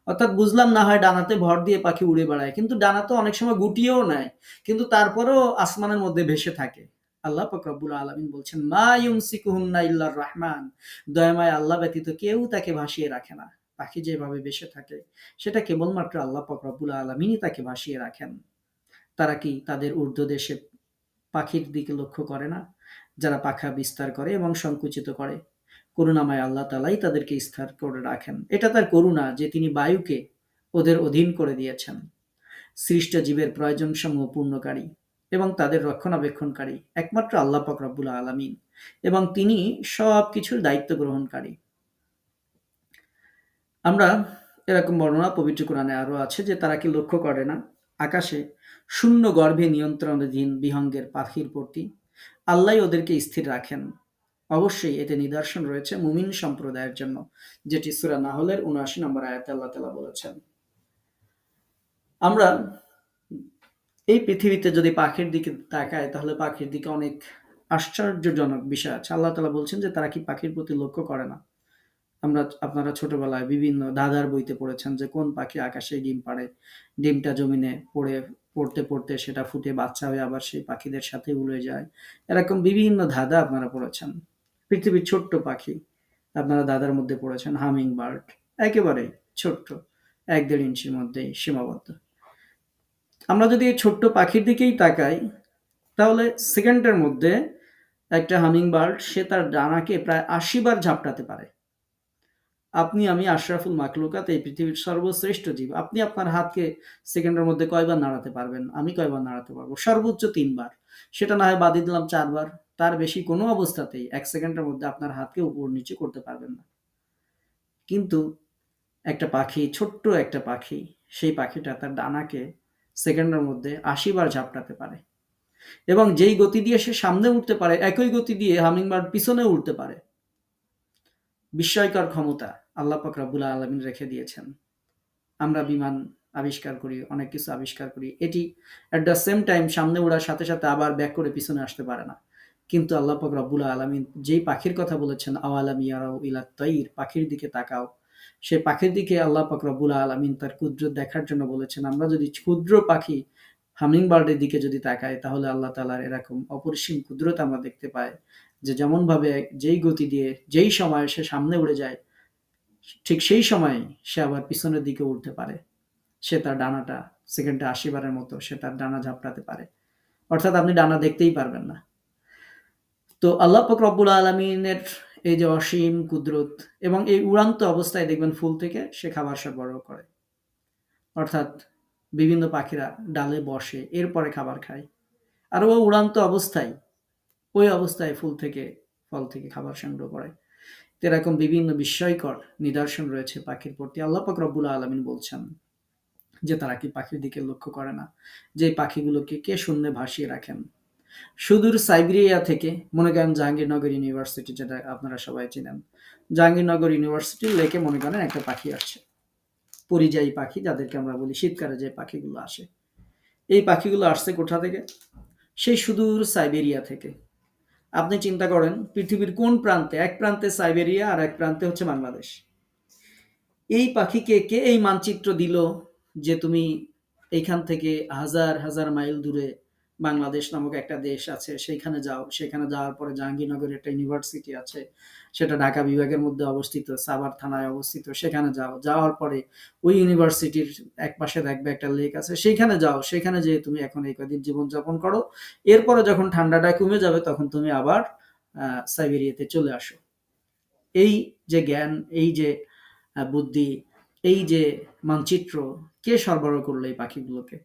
অর্থাৎ বুঝলাম না হয় ডানাতে ভর দিয়ে পাখি উড়ে বেড়ায়, কিন্তু ডানা তো অনেক সময় গুটিয়েও নেয়, কিন্তু তারপরেও আসমানের মধ্যে ভেসে থাকে। আল্লাহ পাক রব্বুল আলামিন বলছেন মা ইউমসিকুহুন্না ইল্লার রহমান, দয়াময় আল্লাহ ব্যতীত কেউ তাকে ভাসিয়ে রাখে না। পাখি যেভাবে ভেসে থাকে সেটা কেবলমাত্র আল্লাহ পাক রব্বুল আলামিনই তাকে ভাসিয়ে রাখেন। তারা কি তাদের ঊর্ধ্বদেশে পাখির দিকে লক্ষ্য করে না, যারা পাখা বিস্তার করে এবং সংকুচিত করে? করুণাময় আল্লাহ তাআলাই তাদেরকে স্থির করে রাখেন। এটা তার করুণা যে তিনি বায়ুকে ওদের অধীন করে দিয়েছেন, সৃষ্ট জীবের প্রয়োজনসমূহ পূর্ণকারী এবং তাদের রক্ষণাবেক্ষণকারী একমাত্র আল্লাহ পাক রব্বুল আলামিন, এবং তিনি সবকিছুর দায়িত্ব গ্রহণকারী। আমরা এরকম বর্ণনা পবিত্র কোরআনে আরো আছে যে তারা কি লক্ষ্য করে না আকাশে শূন্য গর্ভে নিয়ন্ত্রণাধীন বিহঙ্গের পাখির প্রতি আল্লাহ ওদেরকে স্থির রাখেন। অবশ্যই এতে নিদর্শন রয়েছে মুমিন সম্প্রদায়ের জন্য, যেটি সূরা নাহলের ৭৯ নম্বর আয়াতে আল্লাহ তাআলা বলেছেন। আমরা এই পৃথিবীতে যদি পাখির দিকে তাকাই তাহলে পাখির দিকে অনেক আশ্চর্যজনক বিষয় আছে। আল্লাহ তাআলা বলছেন যে তারা কি পাখির প্রতি লক্ষ্য করে না। আপনারা ছোটবেলায় বিভিন্ন দাদার বইতে পড়েছেন যে কোন পাখি আকাশে ডিম পাড়ে, ডিমটা জমিনে পড়তে পড়তে সেটা ফুটে বাচ্চা হয়ে আবার সেই পাখিদের সাথে উড়ে যায়। এরকম বিভিন্ন ধাঁধা আপনারা পড়েছেন। পৃথিবীর ছোট্ট পাখি আপনারা ধাঁধার মধ্যে পড়েছেন হামিং বার্ড, একেবারে ছোট্ট, ১-১.৫ ইঞ্চির মধ্যেই সীমাবদ্ধ। আমরা যদি এই ছোট্ট পাখির দিকেই তাকাই তাহলে সেকেন্ডের মধ্যে একটা হামিং বার্ড সে তার ডানাকে প্রায় ৮০ বার ঝাপটাতে পারে। আপনি আমি আশরাফুল মাখলুকাত, এই পৃথিবীর সর্বশ্রেষ্ঠ জীব। আপনি আপনার হাতকে সেকেন্ডের মধ্যে কয়বার নাড়াতে পারবেন? আমি কয়বার নাড়াতে পারবো? সর্বোচ্চ ৩ বার। সেটা না হয় বাদই দিলাম ৪ বার। তার বেশি কোনো অবস্থাতেই ১ সেকেন্ডের মধ্যে আপনার হাতকে উপর নিচে করতে পারবেন না। কিন্তু একটা পাখি, ছোট্ট একটা পাখি, সেই পাখিটা তার ডানাকে সেকেন্ডের মধ্যে ৮০ বার ঝাপটাতে পারে। এবং যেই গতি দিয়ে সে সামনে উঠতে পারে, একই গতি দিয়ে হামিংবার্ড পিছনেও উঠতে পারে। বিস্ময়কর ক্ষমতা আল্লাহ পাক রব্বুল আলামিন রেখে দিয়েছেন। আমরা বিমান আবিষ্কার করি, অনেক কিছু আবিষ্কার করি, এটি অ্যাট দ্য সেম টাইম সামনে ওড়ার সাথে সাথে আবার ব্যাক করে পিছনে আসতে পারে না। কিন্তু আল্লাহ পাক রব্বুল আলামিন যেই পাখির কথা বলেছেন, আওয়ালাম ইয়ারাউ ইলাত তাইর, পাখির দিকে তাকাও, সেই পাখির দিকে আল্লাহ পাক রব্বুল আলামিন তার কুদরত দেখার জন্য বলেছেন। আমরা যদি ক্ষুদ্র পাখি হামিং বার্ডের দিকে যদি তাকাই, তাহলে আল্লাহ তাআলার এরকম অপরিসীম কুদরত আমরা দেখতে পাই, যে যেমন ভাবে যেই গতি দিয়ে যেই সময় সে সামনে উড়ে যায়, ঠিক সেই সময় সে আবার পিছনের দিকে উঠতে পারে। সে তার ডানাটা সেকেন্ডে ৮০ বারের মতো সে তার ডানা ঝাপটাতে পারে। অর্থাৎ আপনি ডানা দেখতেই পারবেন না। তো আল্লাহ পাক রব্বুল আলামিনের এই যে অসীম কুদরত, এবং এই উড়ান্ত অবস্থায় দেখবেন ফুল থেকে সে খাবার সরবরাহ করে। অর্থাৎ বিভিন্ন পাখিরা ডালে বসে, এরপরে খাবার খায়। আর ও উড়ান্ত অবস্থায়, ওই অবস্থায় ফুল থেকে ফল থেকে খাবার সংগ্রহ করে। তো এরকম বিভিন্ন বিস্ময়কর নিদর্শন রয়েছে পাখির প্রতি। আল্লাহ পাক রব্বুল আলামিন বলছেন যে তারা কি পাখির দিকে লক্ষ্য করে না, যে পাখিগুলোকে কে শূন্যে ভাসিয়ে রাখেন। সুদূর সাইবেরিয়া থেকে, মনে করেন জাহাঙ্গীরনগর ইউনিভার্সিটি, যেটা আপনারা সবাই চেনেন, জাহাঙ্গীরনগর ইউনিভার্সিটির লেকে মনে করেন একটা পাখি আসছে, পরিযায়ী পাখি যাদেরকে আমরা বলি, শীতকালে যে পাখিগুলো আসে। এই পাখিগুলো আসছে কোথা থেকে? সেই সুদূর সাইবেরিয়া থেকে। আপনি চিন্তা করেন পৃথিবীর কোন প্রান্তে, এক প্রান্তে সাইবেরিয়া আর এক প্রান্তে হচ্ছে বাংলাদেশ। এই পাখিকে কে এই মানচিত্র দিল যে তুমি এইখান থেকে হাজার হাজার মাইল দূরে বাংলাদেশ নামক একটা দেশ আছে, সেইখানে যাও। সেখানে যাওয়ার পরে জাহাঙ্গীরনগরে একটা ইউনিভার্সিটি আছে, সেটা ঢাকা বিভাগের মধ্যে অবস্থিত, সাভার থানায় অবস্থিত। সেখানে যাও, যাওয়ার পরে ওই ইউনিভার্সিটির এক পাশে দেখবে একটা লেক আছে, সেইখানে যাও। সেখানে যেয়ে তুমি এখন এই কদিন জীবনযাপন করো। এরপরে যখন ঠান্ডাটা কমে যাবে তখন তুমি আবার সাইবেরিয়াতে চলে আসো। এই যে জ্ঞান, এই যে বুদ্ধি, এই যে মানচিত্র, কে সরবরাহ করলো এই পাখিগুলোকে?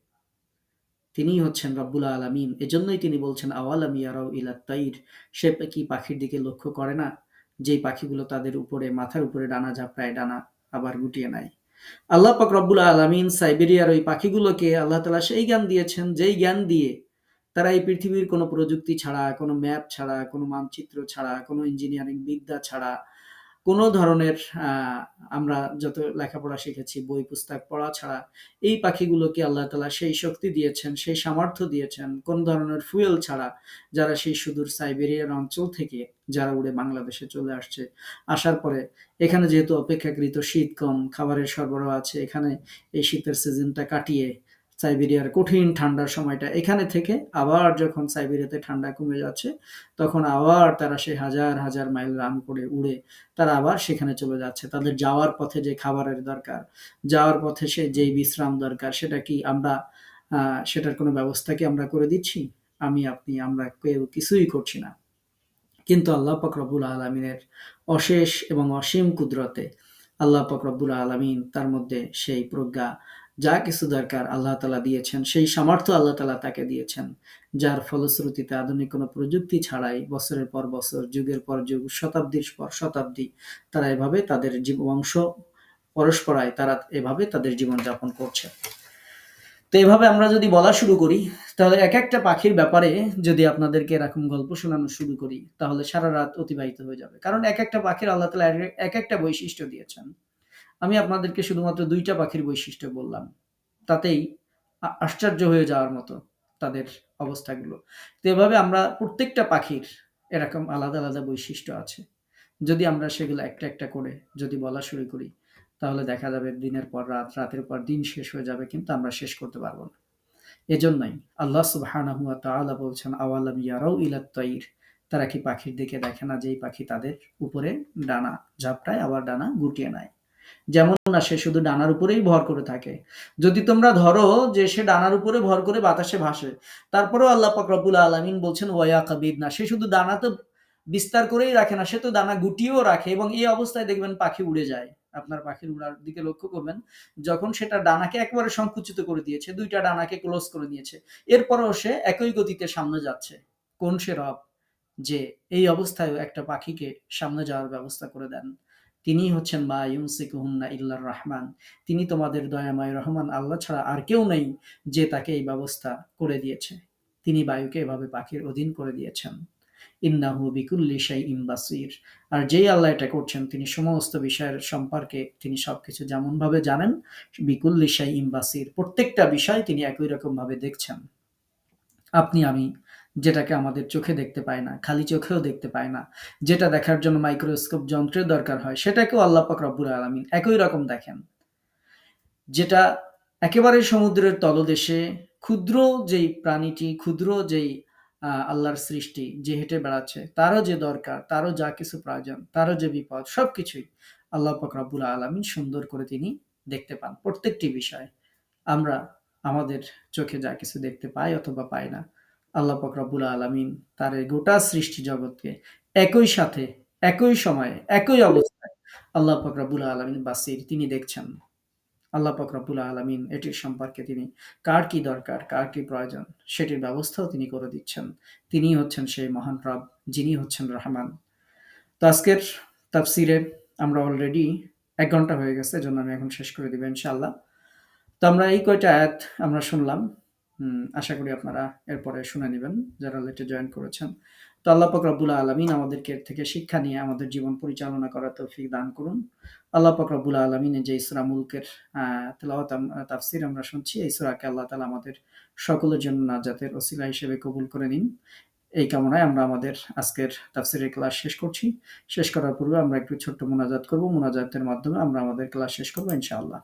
তিনিই হচ্ছেন রব্বুল আলামিন। এজন্যই তিনি বলছেন আওয়ালাম ইয়ারাউ ইলাত তাইর, সে কি পাখির দিকে লক্ষ্য করে না, যেই পাখিগুলো তাদের উপরে, মাথার উপরে ডানা ঝাপটায়, ডানা আবার গুটিয়ে নেয়। আল্লাহ পাক রব্বুল আলামিন সাইবেরিয়ার ওই পাখিগুলোকে আল্লাহ তাআলা সেই জ্ঞান দিয়েছেন, যেই জ্ঞান দিয়ে তারা এই পৃথিবীর কোনো প্রযুক্তি ছাড়া, কোনো ম্যাপ ছাড়া, কোনো মানচিত্র ছাড়া, কোনো ইঞ্জিনিয়ারিং বিদ্যা ছাড়া, কোনো ধরনের আমরা যত লেখাপড়া শিখেছি বই পুস্তক পড়া ছাড়া, এই পাখিগুলোকে আল্লাহ তাআলা সেই শক্তি দিয়েছেন, সেই সামর্থ্য দিয়েছেন, কোন ধরনের ফুয়েল ছাড়া, যারা সেই সুদূর সাইবেরিয়ার অঞ্চল থেকে যারা উড়ে বাংলাদেশে চলে আসছে। আসার পরে এখানে যেহেতু অপেক্ষাকৃত শীত কম, খাবারের সরবরাহ আছে, এখানে এই শীতের সিজনটা কাটিয়ে সাইবেরিয়ার কঠিন ঠান্ডার সময়টা এখানে থেকে আবার যখন সাইবেরিয়াতে ঠান্ডা কমে যাচ্ছে, তখন আবার তারা সেই হাজার হাজার মাইল রান করে উড়ে তারা আবার সেখানে চলে যাচ্ছে। তাদের যাওয়ার পথে যে খাবারের দরকার, যাওয়ার পথে সে যেই বিশ্রাম দরকার, সেটা কি আমরা সেটার কোনো ব্যবস্থা কি আমরা করে দিচ্ছি? আমি, আপনি, আমরা কেউ কিছুই করছি না। কিন্তু আল্লাহ পাক রব্বুল আলামিনের অশেষ এবং অসীম কুদরতে আল্লাহ পাক রব্বুল আলামিন তার মধ্যে সেই প্রজ্ঞা, যা কিছু দরকার আল্লাহ তাআলা দিয়েছেন, সেই সামর্থ্য আল্লাহ তাআলা তাকে দিয়েছেন, যার ফলশ্রুতিতে আধুনিক কোনো প্রযুক্তি ছাড়াই বছরের পর বছর, যুগের পর যুগ, শতাব্দীর পর শতাব্দী তারা এভাবে তাদের বংশ পরস্পরায় তারা এভাবে তাদের জীবনযাপন করছে। তো এভাবে আমরা যদি বলা শুরু করি, তাহলে এক একটা পাখির ব্যাপারে যদি আপনাদেরকে এরকম গল্প শোনানো শুরু করি, তাহলে সারা রাত অতিবাহিত হয়ে যাবে। কারণ এক একটা পাখির আল্লাহ তাআলা এক একটা বৈশিষ্ট্য দিয়েছেন। আমি আপনাদেরকে শুধুমাত্র ২ টা পাখির বৈশিষ্ট্য বললাম। তাতেই আশ্চর্য হয়ে যাওয়ার মতো তাদের অবস্থাগুলো। তো এভাবে আমরা প্রত্যেকটা পাখির এরকম আলাদা আলাদা বৈশিষ্ট্য আছে। যদি আমরা সেগুলো একটা একটা করে যদি বলা শুরু করি, তাহলে দেখা যাবে দিনের পর রাত, রাতের পর দিন শেষ হয়ে যাবে, কিন্তু আমরা শেষ করতে পারব না। এজন্যই আল্লাহ সুবহানাহু ওয়া তাআলা বলছেন আওয়ালাম ইয়ারাউ ইলাত তাইর, তারা কি পাখির দিকে দেখে না, যেই পাখি তাদের উপরে ডানা ঝাপটায় আবার ডানা গুটিয়ে নেয়। যেমন না সে শুধু ডানার উপরেই ভর করে থাকে। যদি তোমরা ধরো যে সে ডানার উপরে ভর করে বাতাসে ভাসে, তারপরেও আল্লাহ পাক রব্বুল আলামিন বলছেন ওয়া কাবিদ না, সে শুধু ডানা তো বিস্তার করেই রাখে না, সে তো ডানা গুটিয়েও রাখে, এবং এই অবস্থায় দেখবেন পাখি উড়ে যায়। আপনার পাখির উড়ার দিকে লক্ষ্য করবেন। যখন সেটা ডানাকে একেবারে সংকুচিত করে দিয়েছে, ২ টা ডানাকে ক্লোজ করে নিয়েছে। এরপরেও সে একই গতিতে সামনে যাচ্ছে। কোন সে রব যে এই অবস্থায়ও একটা পাখিকে সামনে যাওয়ার ব্যবস্থা করে দেন? তিনিই হচ্ছেন মা ইউমসিকুহুন্না ইল্লার রহমান। তিনি তোমাদের দয়াময় রহমান আল্লাহ ছাড়া আর কেউ নেই যে তাকে এই ব্যবস্থা করে দিয়েছে। তিনি বায়ুকে এভাবে পাখির অধীন করে দিয়েছেন। ইন্নাহু বিকুল্লি শাইইন বাসীর। আর যেই আল্লাহ এটা করছেন তিনি সমস্ত বিষয়ের সম্পর্কে তিনি সবকিছু যেমনভাবে জানেন, বিকুল্লি শাইইন বাসীর, প্রত্যেকটা বিষয় তিনি একই রকমভাবে দেখছেন। আপনি আমি যেটাকে আমাদের চোখে দেখতে পাই না, খালি চোখেও দেখতে পাই না, যেটা দেখার জন্য মাইক্রোস্কোপ যন্ত্রের দরকার হয়, সেটাকেও আল্লাহ পাক রব্বুল আলামিন একই রকম দেখেন। যেটা একেবারে সমুদ্রের তলদেশে ক্ষুদ্র যেই প্রাণীটি, ক্ষুদ্র যেই আল্লাহর সৃষ্টি যে হেঁটে বেড়াচ্ছে, তারও যে দরকার, তারও যা কিছু প্রয়োজন, তারও যে বিপদ, সবকিছুই আল্লাহ পাক রব্বুল আলামিন সুন্দর করে তিনি দেখতে পান। প্রত্যেকটি বিষয় আমরা আমাদের চোখে যা কিছু দেখতে পাই অথবা পাই না, আল্লাহ পাক রব্বুল আলামিন তার এই গোটা সৃষ্টি জগৎকে একই সাথে, একই সময়ে, একই অবস্থায় আল্লাহ পাক রব্বুল আলামিন বাসীর, তিনি দেখছেন। আল্লাহ পাক রব্বুল আলামিন এটির সম্পর্কে তিনি কার কি দরকার, কার কি প্রয়োজন সেটির ব্যবস্থাও তিনি করে দিচ্ছেন। তিনিই হচ্ছেন সেই মহান রব, যিনি হচ্ছেন রহমান। তো আজকের তাফসিরে আমরা অলরেডি ১ ঘন্টা হয়ে গেছে। এজন্য আমি এখন শেষ করে দিব ইনশাআল্লাহ। তো আমরা এই কয়টা আয়াত আমরা শুনলাম। আশা করি আপনারা এরপরে শুনে নিবেন যারা লেটে জয়েন করেছেন। তো আল্লাহ পাক রব্বুল আলামিন আমাদেরকে এর থেকে শিক্ষা নিয়ে আমাদের জীবন পরিচালনা করার তৌফিক দান করুন। আল্লাহ পাক রব্বুল আলামিনের যে সূরা মুলকের তেলাওয়াত তাফসীর আমরা শুনছি, এই সূরাকে আল্লাহ তাআলা আমাদের সকলের জন্য নাজাতের ওসিলা হিসেবে কবুল করে নিন। এই কামনায় আমরা আমাদের আজকের তাফসীরের ক্লাস শেষ করছি। শেষ করার পূর্বে আমরা একটু ছোট্ট মোনাজাত করব। মোনাজাতের মাধ্যমে আমরা আমাদের ক্লাস শেষ করব ইনশাআল্লাহ।